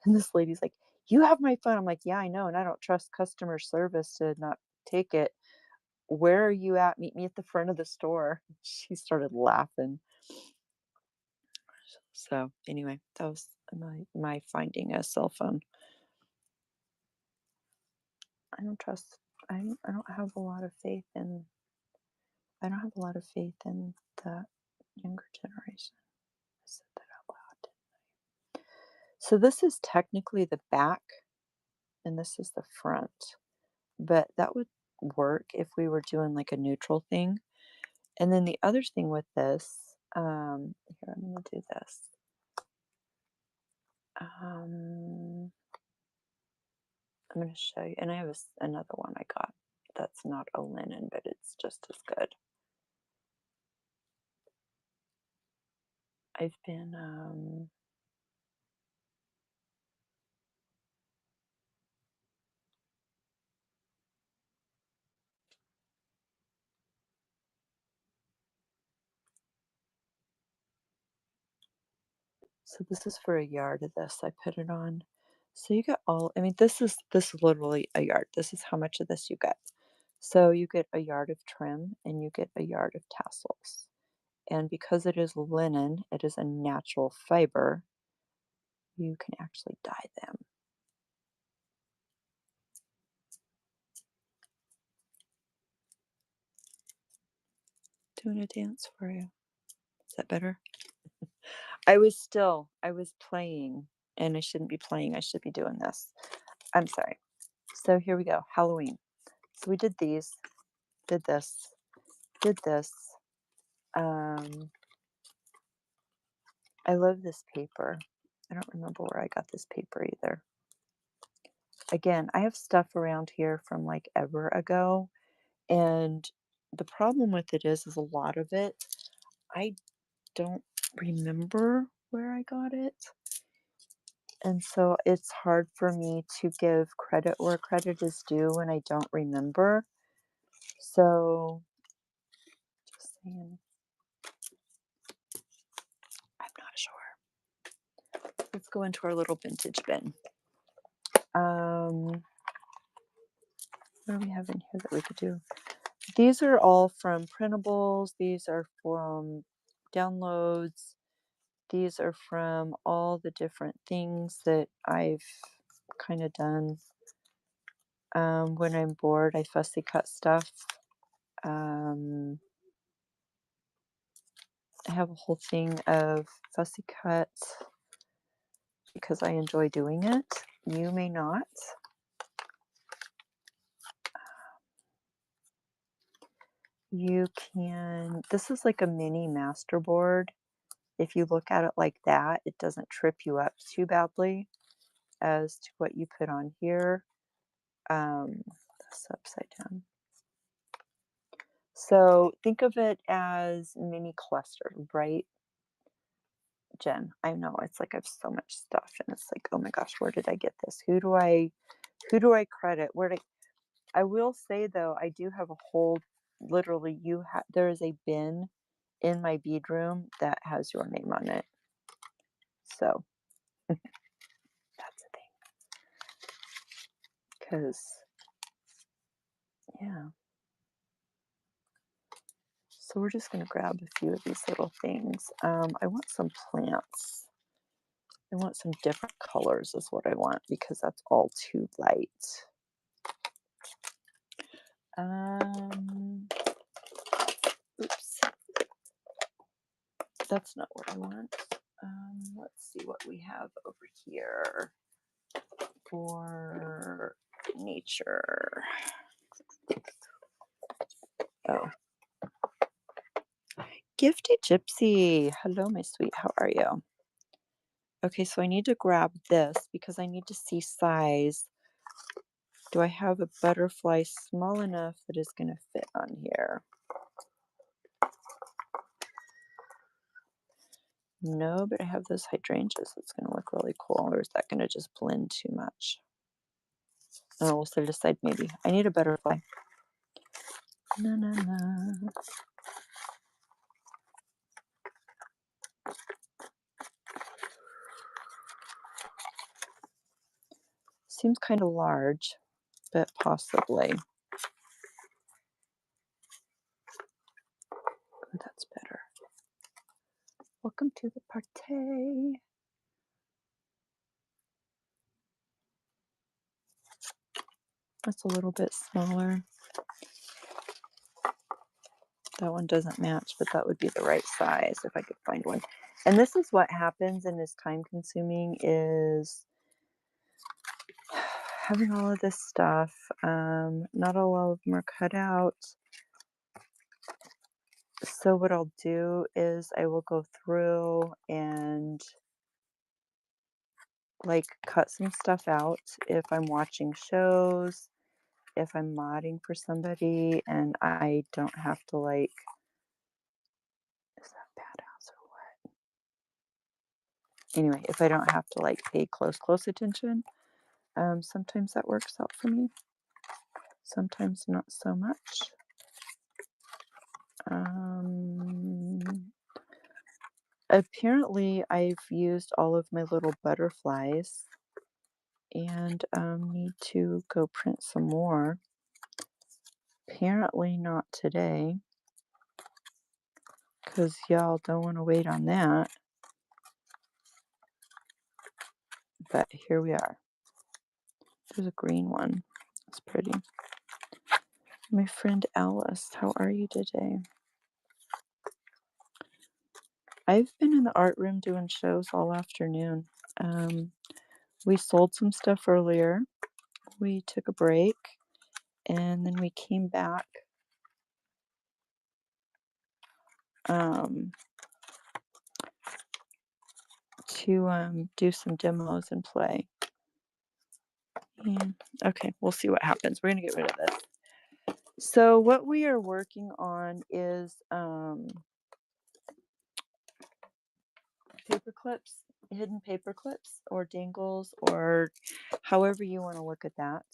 And this lady's like, "You have my phone." I'm like, "Yeah, I know. And I don't trust customer service to not take it. Where are you at? Meet me at the front of the store." She started laughing. So anyway, that was my finding a cell phone. I don't trust. I don't have a lot of faith in. I don't have a lot of faith in the younger generation. I said that out loud. So this is technically the back, and this is the front. But that would work if we were doing like a neutral thing. And then the other thing with this, here I'm gonna do this. Um, I'm gonna show you, and I have another one I got that's not a linen, but it's just as good. I've been, so this is for a yard of this. I put it on. So you get I mean, this is literally a yard. This is how much of this you get. So you get a yard of trim and you get a yard of tassels. And because it is linen, it is a natural fiber, you can actually dye them. Doing a dance for you. Is that better? I was playing, and I shouldn't be playing. I should be doing this. I'm sorry. So here we go. Halloween. So we did these, did this, did this. Um, I love this paper. I don't remember where I got this paper either. Again, I have stuff around here from like ever ago. And the problem with it is a lot of it, I don't remember where I got it. And so it's hard for me to give credit where credit is due when I don't remember. So just saying, I'm not sure. Let's go into our little vintage bin. What do we have in here that we could do? These are all from printables. These are from downloads. These are from all the different things that I've kind of done. When I'm bored, I fussy cut stuff. I have a whole thing of fussy cut because I enjoy doing it. You may not. You can, this is like a mini masterboard. If you look at it like that, it doesn't trip you up too badly as to what you put on here. This upside down. So think of it as mini cluster, right, Jen? I know it's like I have so much stuff and it's like, oh my gosh, where did I get this? Who do I credit? I will say though, I do have a whole literally there is a bin in my bead room that has your name on it. So that's the thing. Cause yeah. So we're just gonna grab a few of these little things. I want some plants. I want some different colors is what I want because that's all too light. Um, oops, that's not what I want. Let's see what we have over here for nature. Oh, Gifty Gypsy. Hello, my sweet. How are you? Okay, so I need to grab this because I need to see size Do I have a butterfly small enough that is going to fit on here? No, but I have those hydrangeas. That's going to look really cool. Or is that going to just blend too much? Oh, we'll set it aside maybe. I need a butterfly. Na, na, na. Seems kind of large, but possibly. Oh, that's better. Welcome to the party. That's a little bit smaller. That one doesn't match, but that would be the right size if I could find one. And this is what happens and is time consuming is having all of this stuff. Not all of them are cut out. So what I'll do is I will go through and like cut some stuff out if I'm watching shows, if I'm modding for somebody and I don't have to like, is that badass or what? Anyway, if I don't have to like pay close attention, sometimes that works out for me. Sometimes not so much. Apparently I've used all of my little butterflies and need to go print some more. Apparently not today, because y'all don't want to wait on that. But here we are. There's a green one. It's pretty. My friend Alice, how are you today? I've been in the art room doing shows all afternoon. We sold some stuff earlier. We took a break and then we came back to do some demos and play. And okay, we'll see what happens. We're gonna get rid of this. So what we are working on is paper clips, hidden paper clips or dangles or however you want to look at that.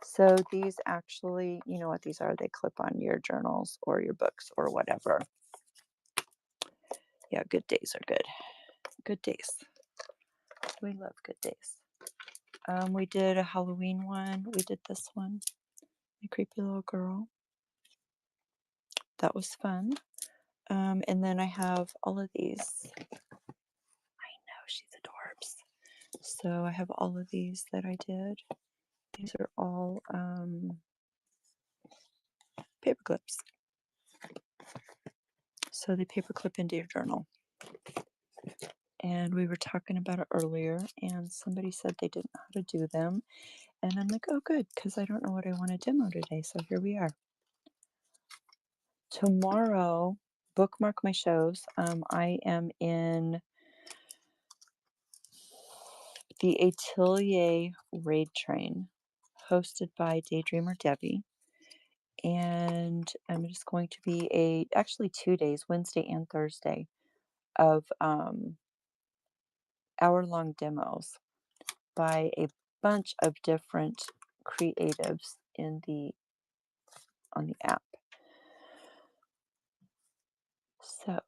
So these actually, you know what these are? They clip on your journals or your books or whatever. Yeah, good days are good. Good days. We love good days. We did a Halloween one. We did this one. My creepy little girl. That was fun. And then I have all of these. I know, she's adorbs. So I have all of these that I did. These are all paper clips. So they paper clip into your journal. And we were talking about it earlier, and somebody said they didn't know how to do them. And I'm like, oh, good, because I don't know what I want to demo today. So here we are. Tomorrow, bookmark my shows. I am in the Atelier Raid Train, hosted by Daydreamer Debbie. And I'm just going to be actually 2 days, Wednesday and Thursday, of hour-long demos by a bunch of different creatives on the app. So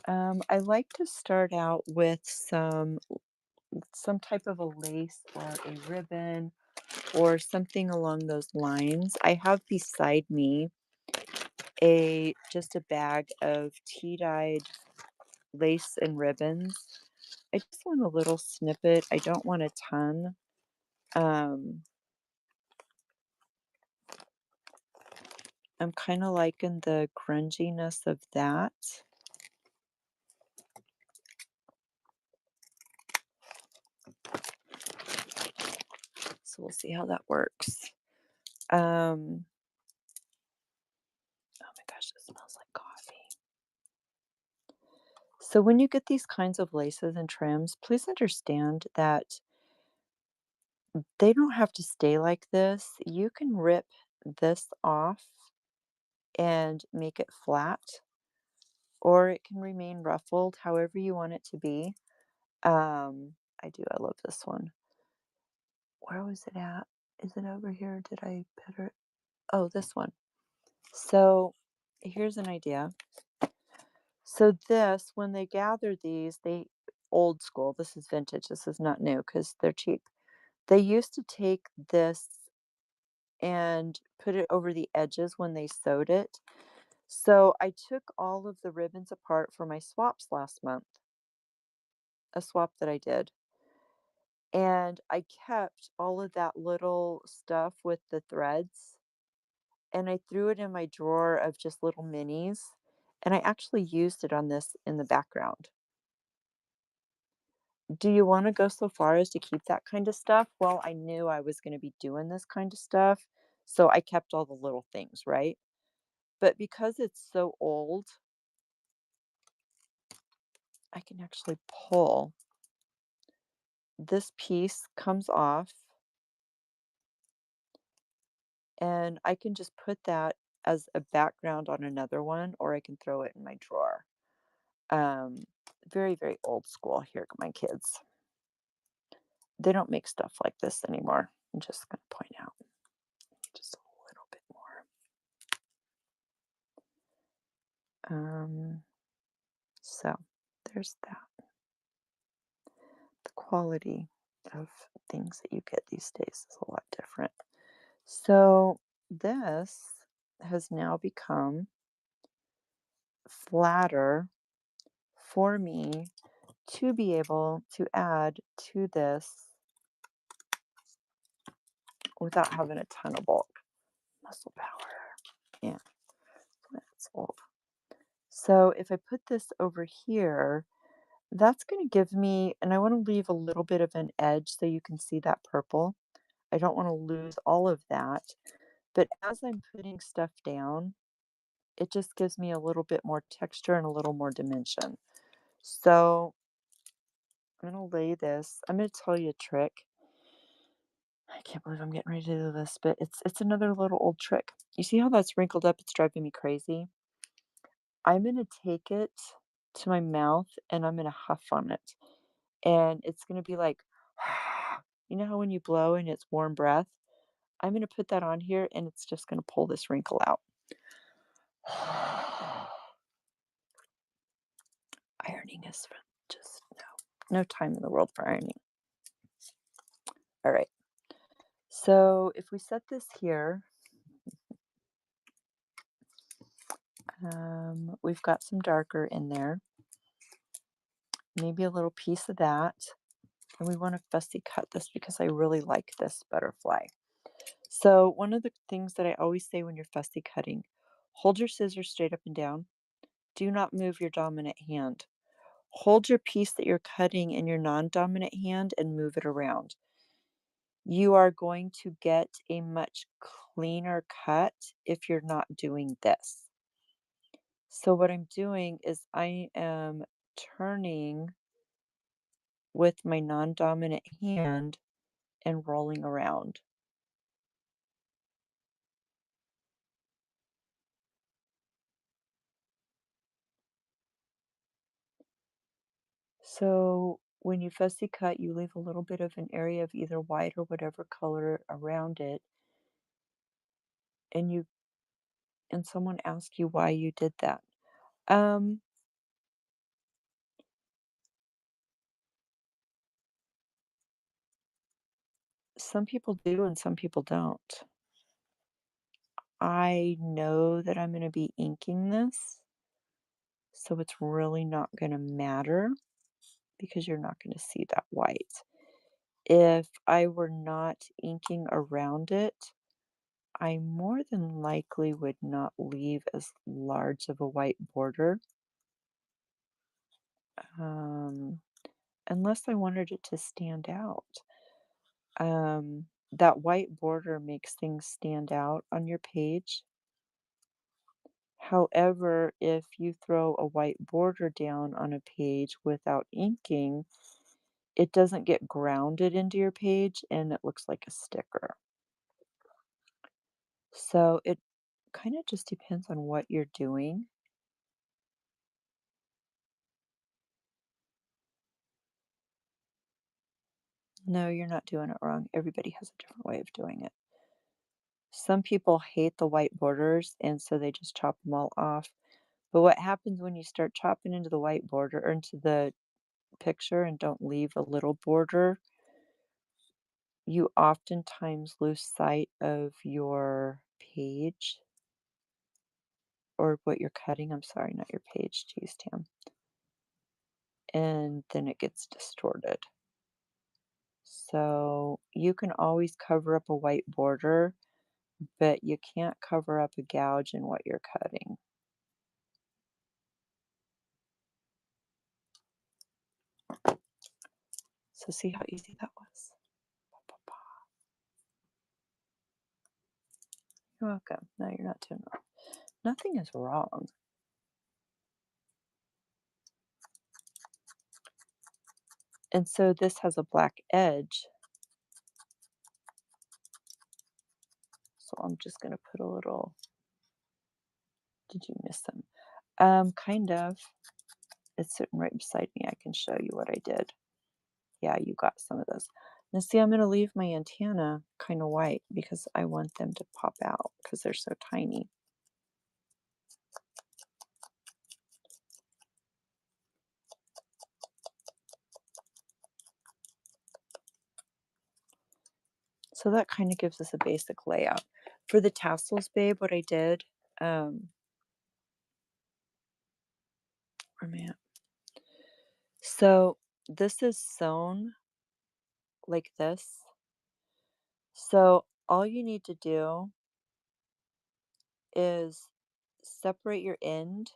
I like to start out with some type of a lace or a ribbon or something along those lines. I have beside me just a bag of tea-dyed lace and ribbons. I just want a little snippet. I don't want a ton. I'm kind of liking the grunginess of that. So we'll see how that works. Oh my gosh, it smells like coffee. So when you get these kinds of laces and trims, please understand that They don't have to stay like this. You can rip this off and make it flat, or it can remain ruffled, however you want it to be. I love this one. Where was it at? Is it over here? Did I put it? Oh, this one. So here's an idea. So this, when they gather these, they old school. This is vintage. This is not new because they're cheap. They used to take this and put it over the edges when they sewed it. So I took all of the ribbons apart for my swaps last month, a swap that I did. And I kept all of that little stuff with the threads and I threw it in my drawer of just little minis. And I actually used it on this in the background. Do you want to go so far as to keep that kind of stuff? Well, I knew I was going to be doing this kind of stuff. So I kept all the little things, right? But because it's so old, I can actually pull. This piece comes off and I can just put that as a background on another one, or I can throw it in my drawer. Um, very, very old school. Here, my kids. They don't make stuff like this anymore. I'm just going to point out just a little bit more. So there's that. The quality of things that you get these days is a lot different. So this has now become flatter for me to be able to add to this without having a ton of bulk. Muscle power. Yeah, that's old. So if I put this over here, that's going to give me, and I want to leave a little bit of an edge so you can see that purple. I don't want to lose all of that. But as I'm putting stuff down, it just gives me a little bit more texture and a little more dimension. So I'm going to lay this. I'm going to tell you a trick. I can't believe I'm getting ready to do this, but it's another little old trick. You see how that's wrinkled up? It's driving me crazy. I'm going to take it to my mouth and I'm going to huff on it. And it's going to be like, you know how when you blow and it's warm breath? I'm going to put that on here and it's just going to pull this wrinkle out. Ironing is just no time in the world for ironing. All right. So if we set this here, we've got some darker in there, maybe a little piece of that. And we want to fussy cut this because I really like this butterfly. So one of the things that I always say when you're fussy cutting, hold your scissors straight up and down. Do not move your dominant hand. Hold your piece that you're cutting in your non-dominant hand and move it around. You are going to get a much cleaner cut if you're not doing this. So what I'm doing is I am turning with my non-dominant hand and rolling around. So when you fussy cut, you leave a little bit of an area of either white or whatever color around it, and someone asks you why you did that. Um, some people do and some people don't. I know that I'm going to be inking this, so it's really not going to matter because you're not going to see that white. If I were not inking around it, I more than likely would not leave as large of a white border, um, unless I wanted it to stand out. That white border makes things stand out on your page. However, if you throw a white border down on a page without inking, it doesn't get grounded into your page and it looks like a sticker. So it kind of just depends on what you're doing. No, you're not doing it wrong. Everybody has a different way of doing it. Some people hate the white borders, and so they just chop them all off. But what happens when you start chopping into the white border or into the picture and don't leave a little border, you oftentimes lose sight of your page or what you're cutting. I'm sorry, not your page. Geez, Tam. And then it gets distorted. So you can always cover up a white border, but you can't cover up a gouge in what you're cutting. So see how easy that was? You're welcome. No, you're not doing wrong. Nothing is wrong. And so this has a black edge. So I'm just going to put a little. Did you miss them? Kind of. It's sitting right beside me. I can show you what I did. Yeah, you got some of those. Now see, I'm going to leave my antenna kind of white because I want them to pop out because they're so tiny. So that kind of gives us a basic layout. For the tassels, babe, what I did, where am I at? So this is sewn like this. So all you need to do is separate your end,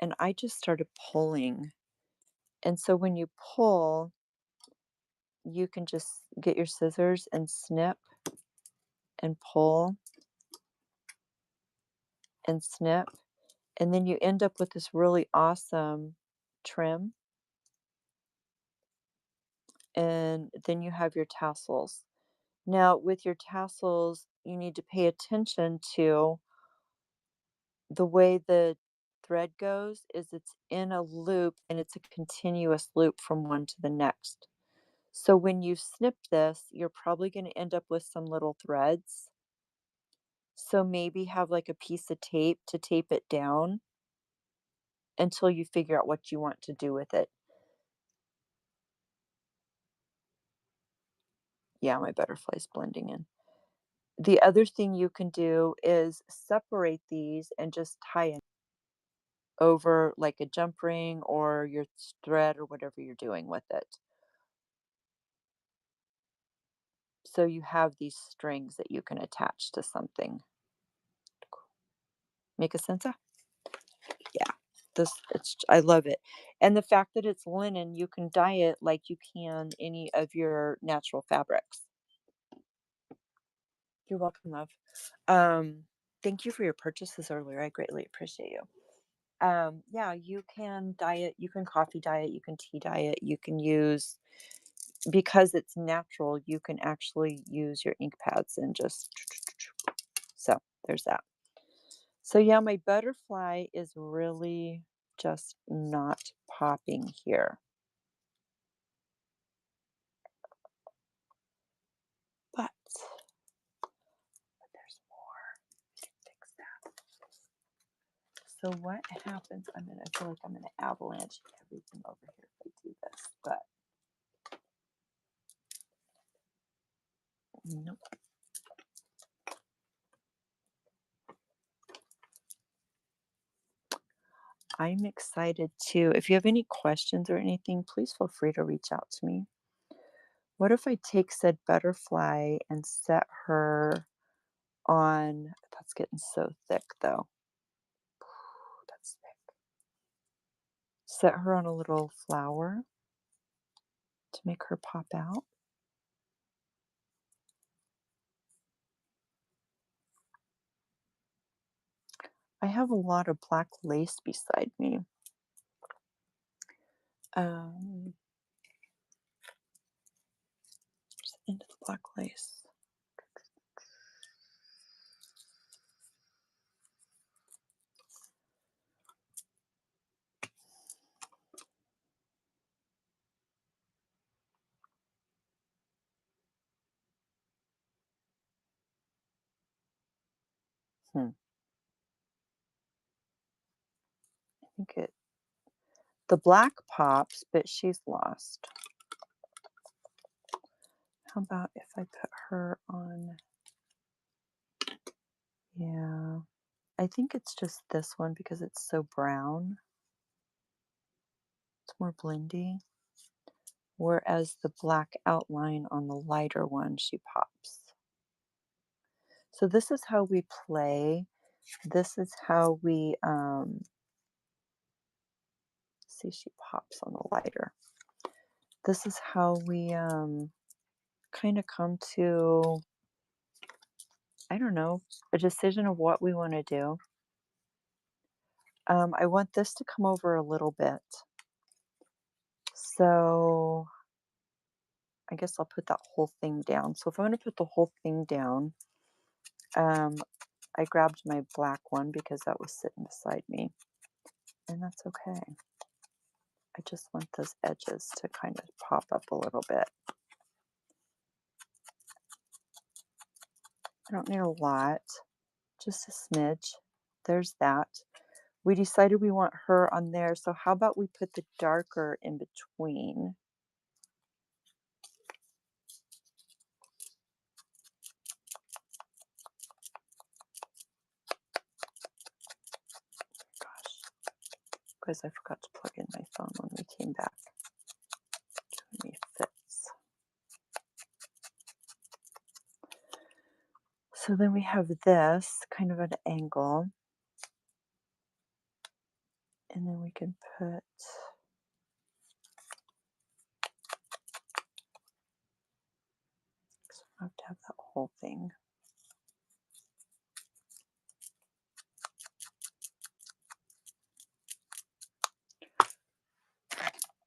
and I just started pulling. And so when you pull, you can just get your scissors and snip and pull and snip, and then you end up with this really awesome trim, and then you have your tassels. Now, with your tassels, you need to pay attention to the way the thread goes is it's in a loop and it's a continuous loop from one to the next. So when you snip this, you're probably going to end up with some little threads. So maybe have like a piece of tape to tape it down until you figure out what you want to do with it. Yeah, my butterfly's blending in. The other thing you can do is separate these and just tie it over like a jump ring or your thread or whatever you're doing with it. So you have these strings that you can attach to something. Make a sense? Yeah. I love it. And the fact that it's linen, you can dye it like you can any of your natural fabrics. You're welcome, love. Thank you for your purchases earlier. I greatly appreciate you. Yeah, you can dye it, you can coffee dye it, you can tea dye it, you can use because it's natural, you can actually use your ink pads and just so there's that. So yeah, my butterfly is really just not popping here. But there's more. We can fix that. So what happens? I feel like I'm gonna avalanche everything over here if I do this, but nope. I'm excited too. If you have any questions or anything, please feel free to reach out to me. What if I take said butterfly and set her on, that's getting so thick though. That's thick. Set her on a little flower to make her pop out. I have a lot of black lace beside me. Um, black lace. Hmm. I think the black pops, but she's lost. How about if I put her on? Yeah, I think it's just this one because it's so brown. It's more blendy. Whereas the black outline on the lighter one, she pops. So this is how we play. This is how we see she pops on the lighter. This is how we kind of come to, I don't know, a decision of what we want to do. I want this to come over a little bit. So I guess I'll put that whole thing down. So if I'm going to put the whole thing down, um, I grabbed my black one because that was sitting beside me, and that's okay. I just want those edges to kind of pop up a little bit. I don't need a lot, just a smidge. There's that. We decided we want her on there, so how about we put the darker in between? Gosh, because I forgot to plug in my phone when we came back. Too many fits. So then we have this kind of an angle, and then we can put, so I have to have that whole thing.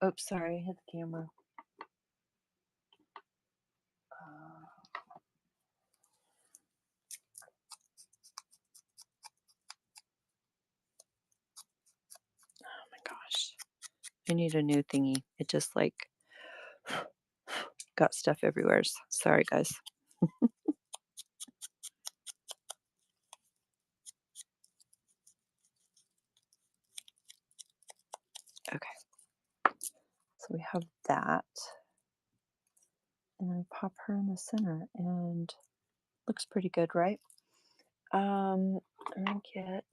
Oops, sorry, I hit the camera. Oh my gosh. I need a new thingy. It just like got stuff everywhere. Sorry, guys. Okay. So we have that. And then we pop her in the center and looks pretty good, right? I'm gonna get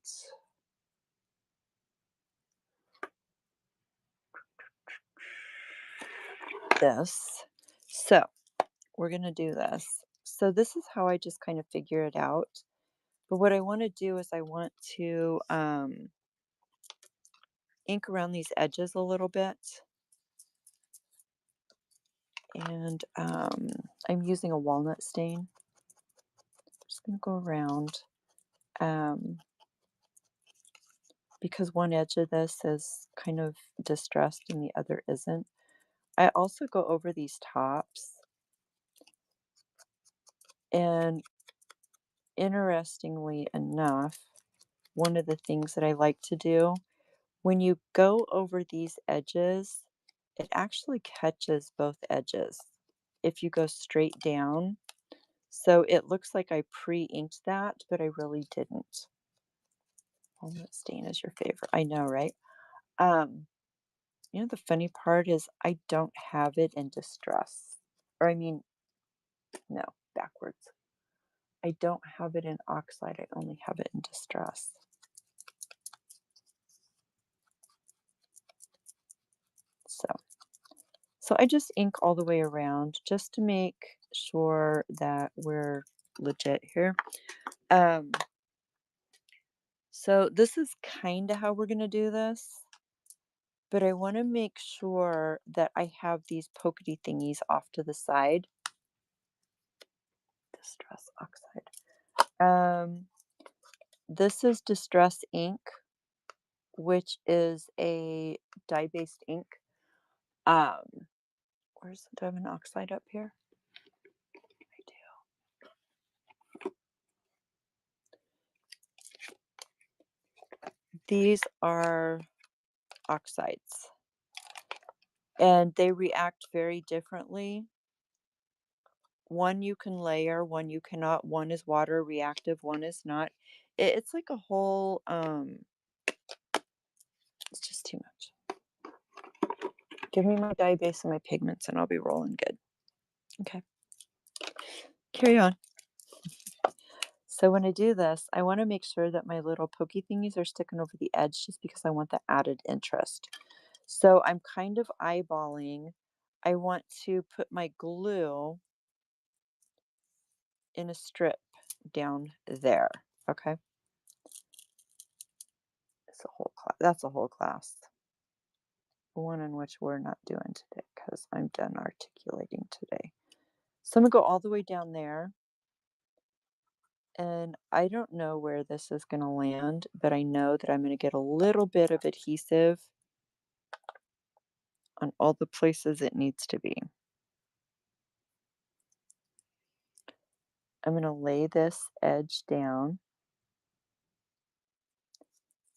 this. So we're gonna do this. So this is how I just kind of figure it out. But what I want to do is I want to ink around these edges a little bit. And I'm using a walnut stain. Just gonna go around because one edge of this is kind of distressed and the other isn't. I also go over these tops, and interestingly enough, one of the things that I like to do when you go over these edges, it actually catches both edges if you go straight down. So it looks like I pre-inked that, but I really didn't. Walnut stain is your favorite. I know, right? Um, the funny part is I don't have it in distress. Or I mean, no, backwards. I don't have it in oxide. I only have it in distress. So I just ink all the way around just to make sure that we're legit here. So this is kind of how we're going to do this, but I want to make sure that I have these pokety thingies off to the side. Distress oxide. This is Distress ink, which is a dye-based ink. Where's the diamond oxide up here? These are oxides, and they react very differently. One you can layer, one you cannot. One is water reactive, one is not. It's like a whole, it's just too much. Give me my dye base and my pigments, and I'll be rolling good. Okay, carry on. So when I do this, I want to make sure that my little pokey thingies are sticking over the edge just because I want the added interest. So I'm kind of eyeballing. I want to put my glue in a strip down there. Okay. It's a whole class. That's a whole class. One in which we're not doing today because I'm done articulating today. So I'm gonna go all the way down there. And I don't know where this is gonna land, but I know that I'm gonna get a little bit of adhesive on all the places it needs to be. I'm gonna lay this edge down,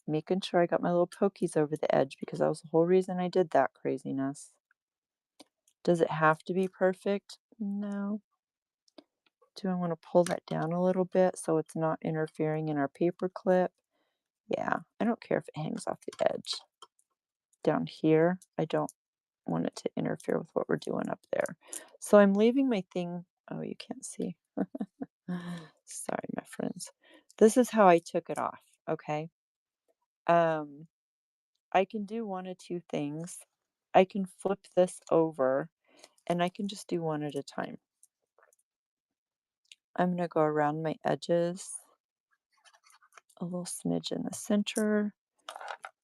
making sure I got my little pokies over the edge because that was the whole reason I did that craziness. Does it have to be perfect? No. Do I want to pull that down a little bit so it's not interfering in our paper clip? Yeah, I don't care if it hangs off the edge. Down here, I don't want it to interfere with what we're doing up there. So I'm leaving my thing. Oh, you can't see. Sorry, my friends. This is how I took it off, okay? Um, I can do one of two things. I can flip this over and I can just do one at a time. I'm going to go around my edges, a little smidge in the center,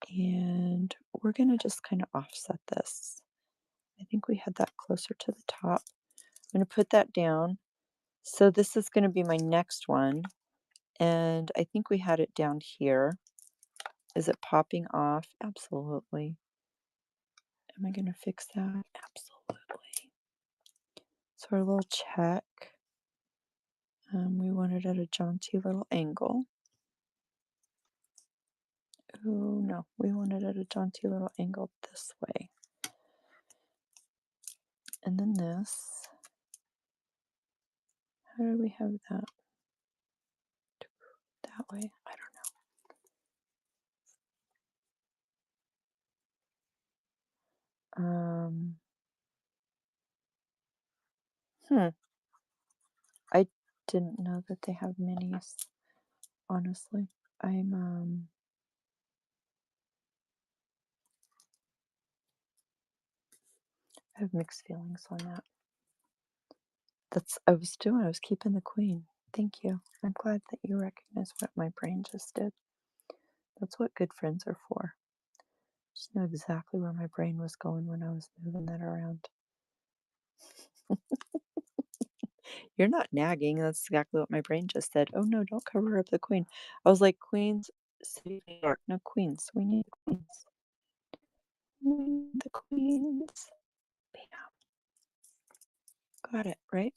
and we're going to just kind of offset this. I think we had that closer to the top. I'm going to put that down. So this is going to be my next one, and I think we had it down here. Is it popping off? Absolutely. Am I going to fix that? Absolutely. So our little check, we want it at a jaunty little angle. Oh no, we want it at a jaunty little angle this way. And then this. How do we have that? That way? I don't know. I didn't know that they have minis, honestly. I have mixed feelings on that. I was keeping the queen. Thank you. I'm glad that you recognize what my brain just did. That's what good friends are for. Just know exactly where my brain was going when I was moving that around. You're not nagging. That's exactly what my brain just said. Oh no, don't cover up the queen. I was like, Queens, City of New York. No, Queens. We need the queens. We need the queens. Bam. Got it, right?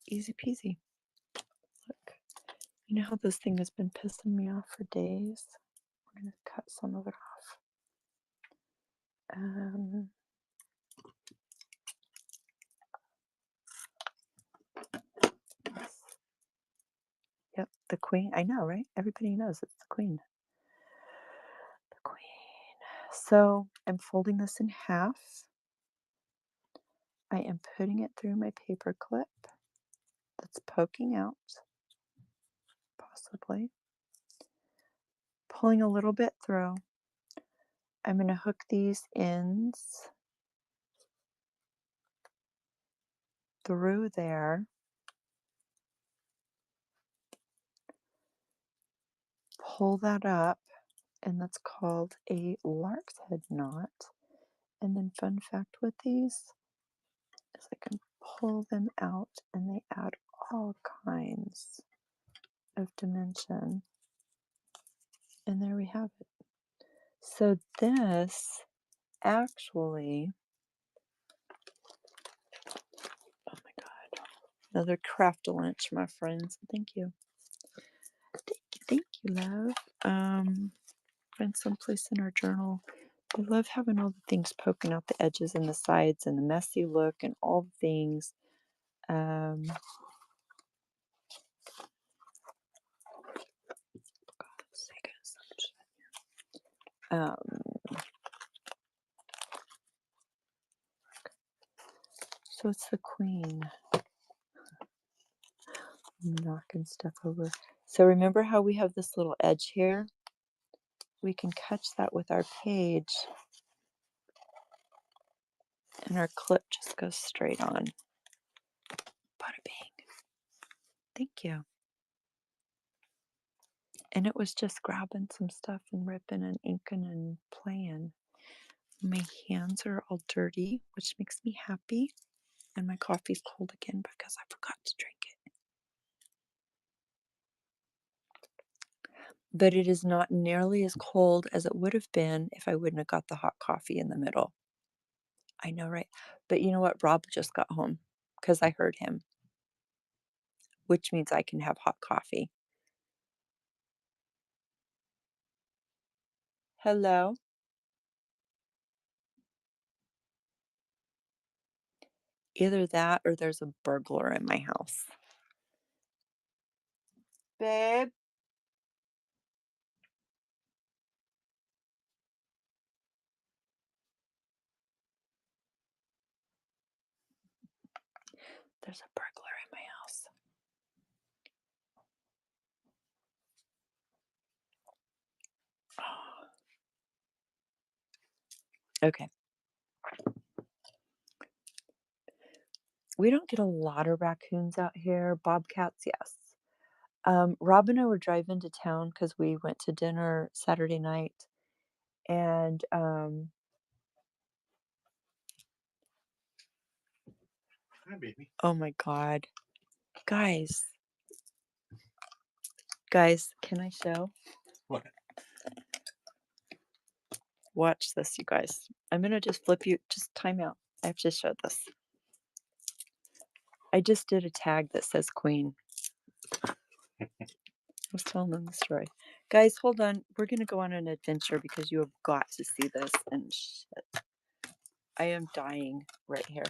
Easy peasy. Look. You know how this thing has been pissing me off for days? We're going to cut some of it off. Yep, the queen. I know, right? Everybody knows it's the queen. The queen. So I'm folding this in half. I am putting it through my paper clip that's poking out, possibly. Pulling a little bit through. I'm going to hook these ends through there. Pull that up, and that's called a lark's head knot. And then fun fact with these is I can pull them out and they add all kinds of dimension. And there we have it. So this actually, oh my God, another craft lunch, my friends. Thank you. Thank you, love. find someplace in our journal. I love having all the things poking out the edges and the sides and the messy look and all the things. Um, um, so it's the queen knocking stuff over. So remember how we have this little edge here? We can catch that with our page, and our clip just goes straight on. Bada bing. Thank you. And it was just grabbing some stuff and ripping and inking and playing. My hands are all dirty, which makes me happy. And my coffee's cold again because I forgot to drink it. But it is not nearly as cold as it would have been if I wouldn't have got the hot coffee in the middle. I know, right? But you know what? Rob just got home because I heard him, which means I can have hot coffee. Hello? Either that or there's a burglar in my house. Babe? There's a burglar in my house. Oh. Okay. We don't get a lot of raccoons out here. Bobcats, yes. Rob and I were driving to town because we went to dinner Saturday night, and Hi, baby. oh my God, guys, can I show? What? Watch this, you guys. I'm gonna just flip you. Just time out. I have to show this. I just did a tag that says Queen. I was telling them the story. Guys, hold on. We're gonna go on an adventure because you have got to see this. And shit, I am dying right here.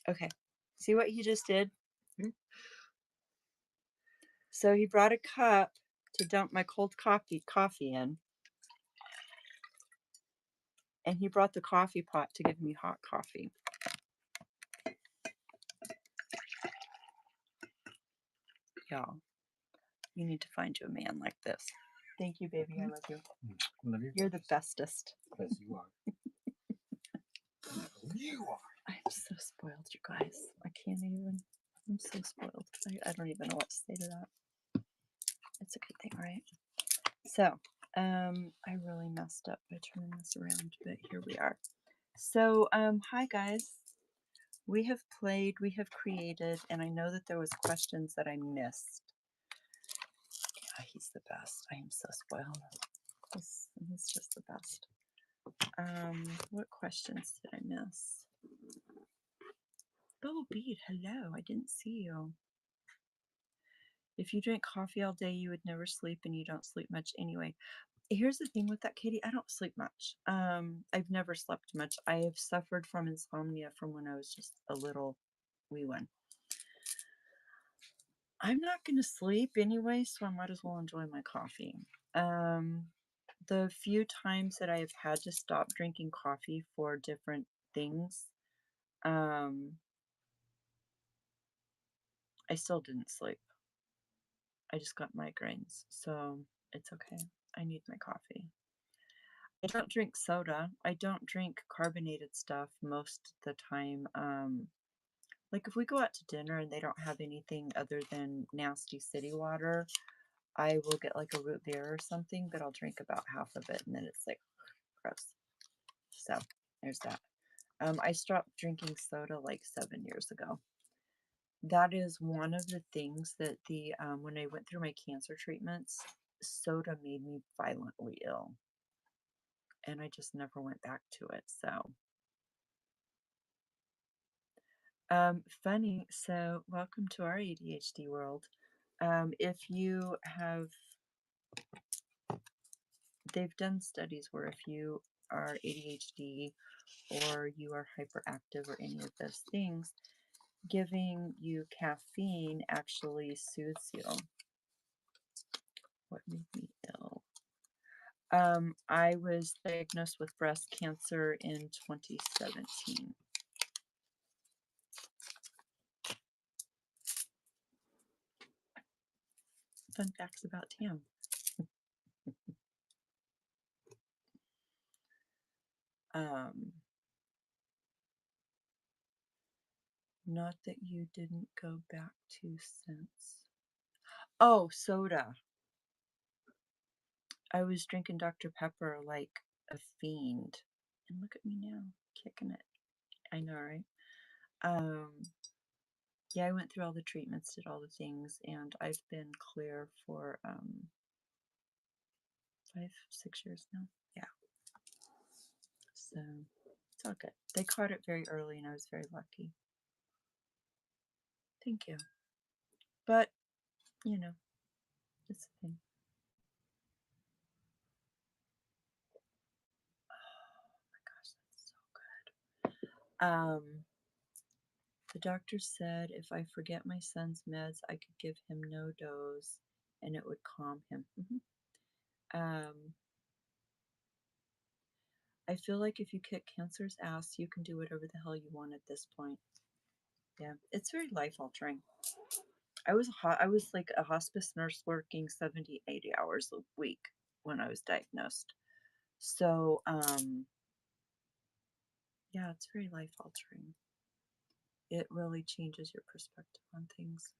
Okay. See what he just did? So he brought a cup to dump my cold coffee in. And he brought the coffee pot to give me hot coffee. Y'all, you need to find you a man like this. Thank you, baby. I love you. Love you. You're the bestest. Yes, you are. You are. I'm so spoiled, you guys. I can't even. I'm so spoiled. I don't even know what to say to that. It's a good thing, right? So, I really messed up by turning this around, but here we are. So, hi guys. We have played, we have created, and I know that there was questions that I missed. Yeah, he's the best. I am so spoiled. He's just the best. What questions did I miss? Bubble Bead, hello. I didn't see you. If you drink coffee all day, you would never sleep, and you don't sleep much anyway. Here's the thing with that, Katie. I don't sleep much. I've never slept much. I have suffered from insomnia from when I was just a little wee one. I'm not going to sleep anyway, so I might as well enjoy my coffee. The few times that I have had to stop drinking coffee for different things, I still didn't sleep. I just got migraines, so it's okay. I need my coffee. I don't drink soda. I don't drink carbonated stuff most of the time. Like if we go out to dinner and they don't have anything other than nasty city water, I will get like a root beer or something, but I'll drink about half of it and then it's like gross. So there's that. I stopped drinking soda like 7 years ago. That is one of the things that when I went through my cancer treatments, soda made me violently ill. And I just never went back to it. So funny. So welcome to our ADHD world. If you have, they've done studies where if you are ADHD or you are hyperactive or any of those things, giving you caffeine actually soothes you. What made me ill? I was diagnosed with breast cancer in 2017. Fun facts about Tam. Not that you didn't go back to since. Oh, soda. I was drinking Dr. Pepper like a fiend. And look at me now, kicking it. I know, right? Yeah, I went through all the treatments, did all the things, and I've been clear for 5-6 years now. Yeah. So it's all good. They caught it very early and I was very lucky. Thank you. But, you know, it's a thing. Oh my gosh, that's so good. The doctor said if I forget my son's meds, I could give him no dose and it would calm him. I feel like if you kick cancer's ass, you can do whatever the hell you want at this point. Yeah, it's very life altering. I was like a hospice nurse working 70, 80 hours a week when I was diagnosed. So, yeah, it's very life altering. It really changes your perspective on things.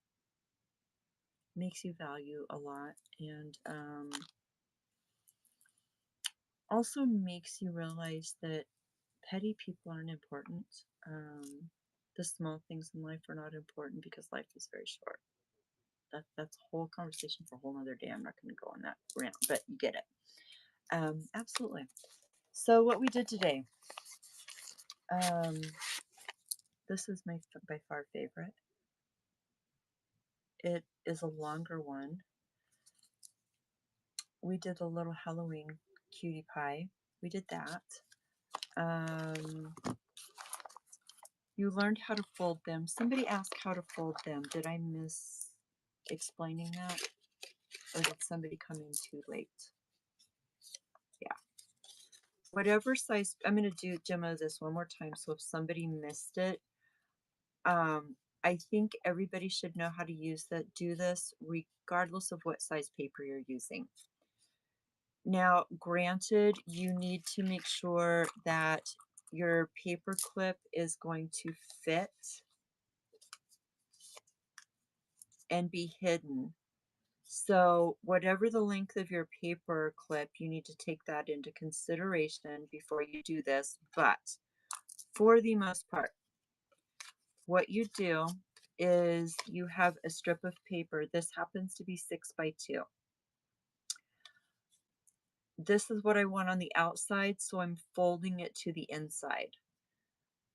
Makes you value a lot, and also makes you realize that petty people aren't important. The small things in life are not important because life is very short. That's a whole conversation for a whole other day. I'm not going to go on that rant, but you get it. Absolutely. So what we did today, this is my by far favorite. It is a longer one. We did a little Halloween cutie pie. We did that. You learned how to fold them. Somebody asked how to fold them. Did I miss explaining that? Or did somebody come in too late? Yeah. Whatever size, I'm going to demo this one more time. So if somebody missed it, I think everybody should know how to do this regardless of what size paper you're using. Now, granted, you need to make sure that your paper clip is going to fit and be hidden. So whatever the length of your paper clip, you need to take that into consideration before you do this. But for the most part, what you do is you have a strip of paper. This happens to be 6x2. This is what I want on the outside, so I'm folding it to the inside.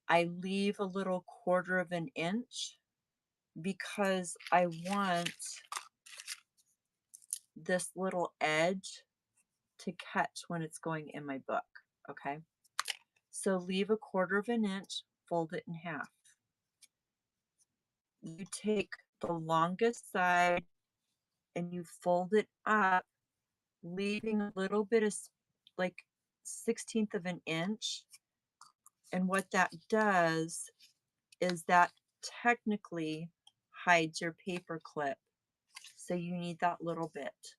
I leave a little 1/4 of an inch because I want this little edge to catch when it's going in my book, okay? So leave a 1/4 of an inch, fold it in half. You take the longest side and you fold it up, leaving a little bit of like 1/16 of an inch. And what that does is that technically hides your paper clip. So you need that little bit.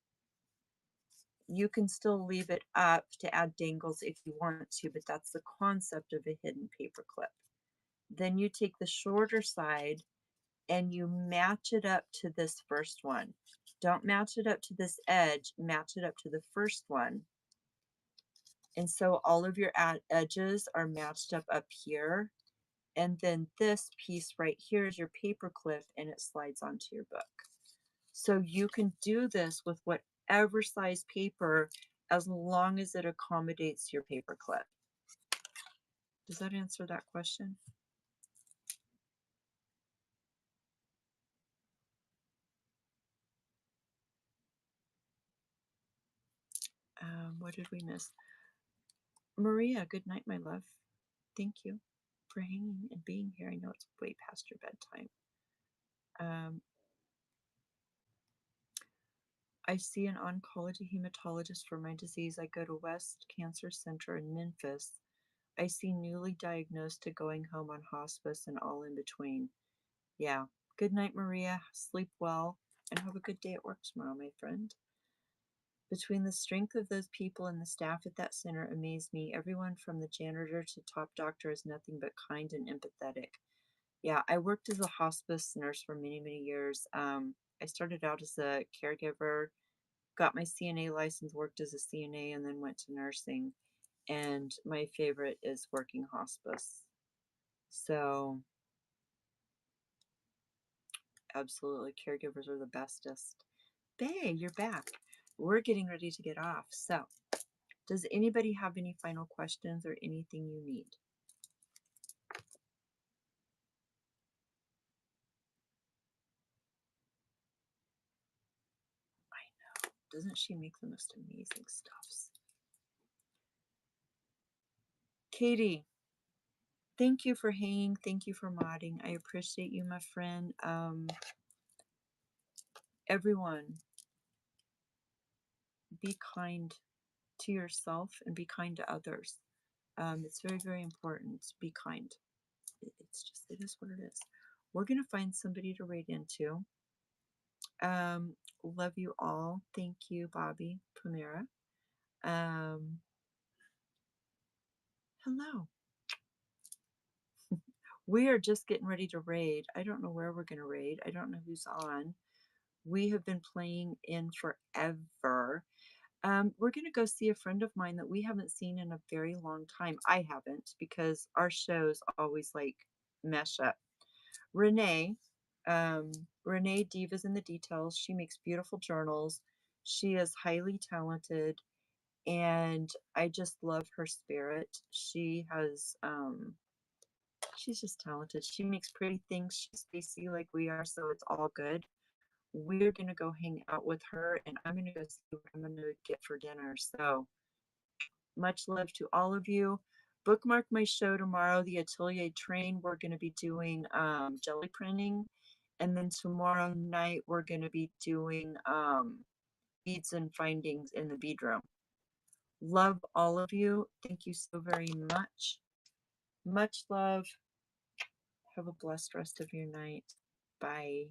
You can still leave it up to add dangles if you want to, but that's the concept of a hidden paper clip. Then you take the shorter side and you match it up to this first one. Don't match it up to this edge, match it up to the first one. And so all of your edges are matched up here. And then this piece right here is your paper clip and it slides onto your book. So you can do this with whatever size paper as long as it accommodates your paper clip. Does that answer that question? What did we miss? Maria, good night, my love. Thank you for hanging and being here. I know it's way past your bedtime. I see an oncology hematologist for my disease. I go to West Cancer Center in Memphis. I see newly diagnosed to going home on hospice and all in between. Yeah. Good night, Maria. Sleep well and have a good day at work tomorrow, my friend. Between the strength of those people and the staff at that center amaze me. Everyone from the janitor to top doctor is nothing but kind and empathetic. Yeah, I worked as a hospice nurse for many, many years. I started out as a caregiver, got my CNA license, worked as a CNA, and then went to nursing. And my favorite is working hospice. So, absolutely, caregivers are the bestest. Bay, you're back. We're getting ready to get off. So, does anybody have any final questions or anything you need? I know. Doesn't she make the most amazing stuffs? Katie, thank you for hanging. Thank you for modding. I appreciate you, my friend. Everyone, be kind to yourself and be kind to others. It's very, very important. Be kind. It's just, it is what it is. We're going to find somebody to raid into. Love you all. Thank you, Bobby, Primera. Hello. We are just getting ready to raid. I don't know where we're going to raid. I don't know who's on. We have been playing in forever. We're going to go see a friend of mine that we haven't seen in a very long time. I haven't, because our shows always like mesh up. Renee, Renee Divas in the Details. She makes beautiful journals. She is highly talented, and I just love her spirit. She has, she's just talented. She makes pretty things. She's spacey like we are, so it's all good. We're going to go hang out with her, and I'm going to go see what I'm going to get for dinner. So much love to all of you. Bookmark my show tomorrow, the Atelier Train. We're going to be doing jelly printing. And then tomorrow night, we're going to be doing beads and findings in the bead room. Love all of you. Thank you so very much. Much love. Have a blessed rest of your night. Bye.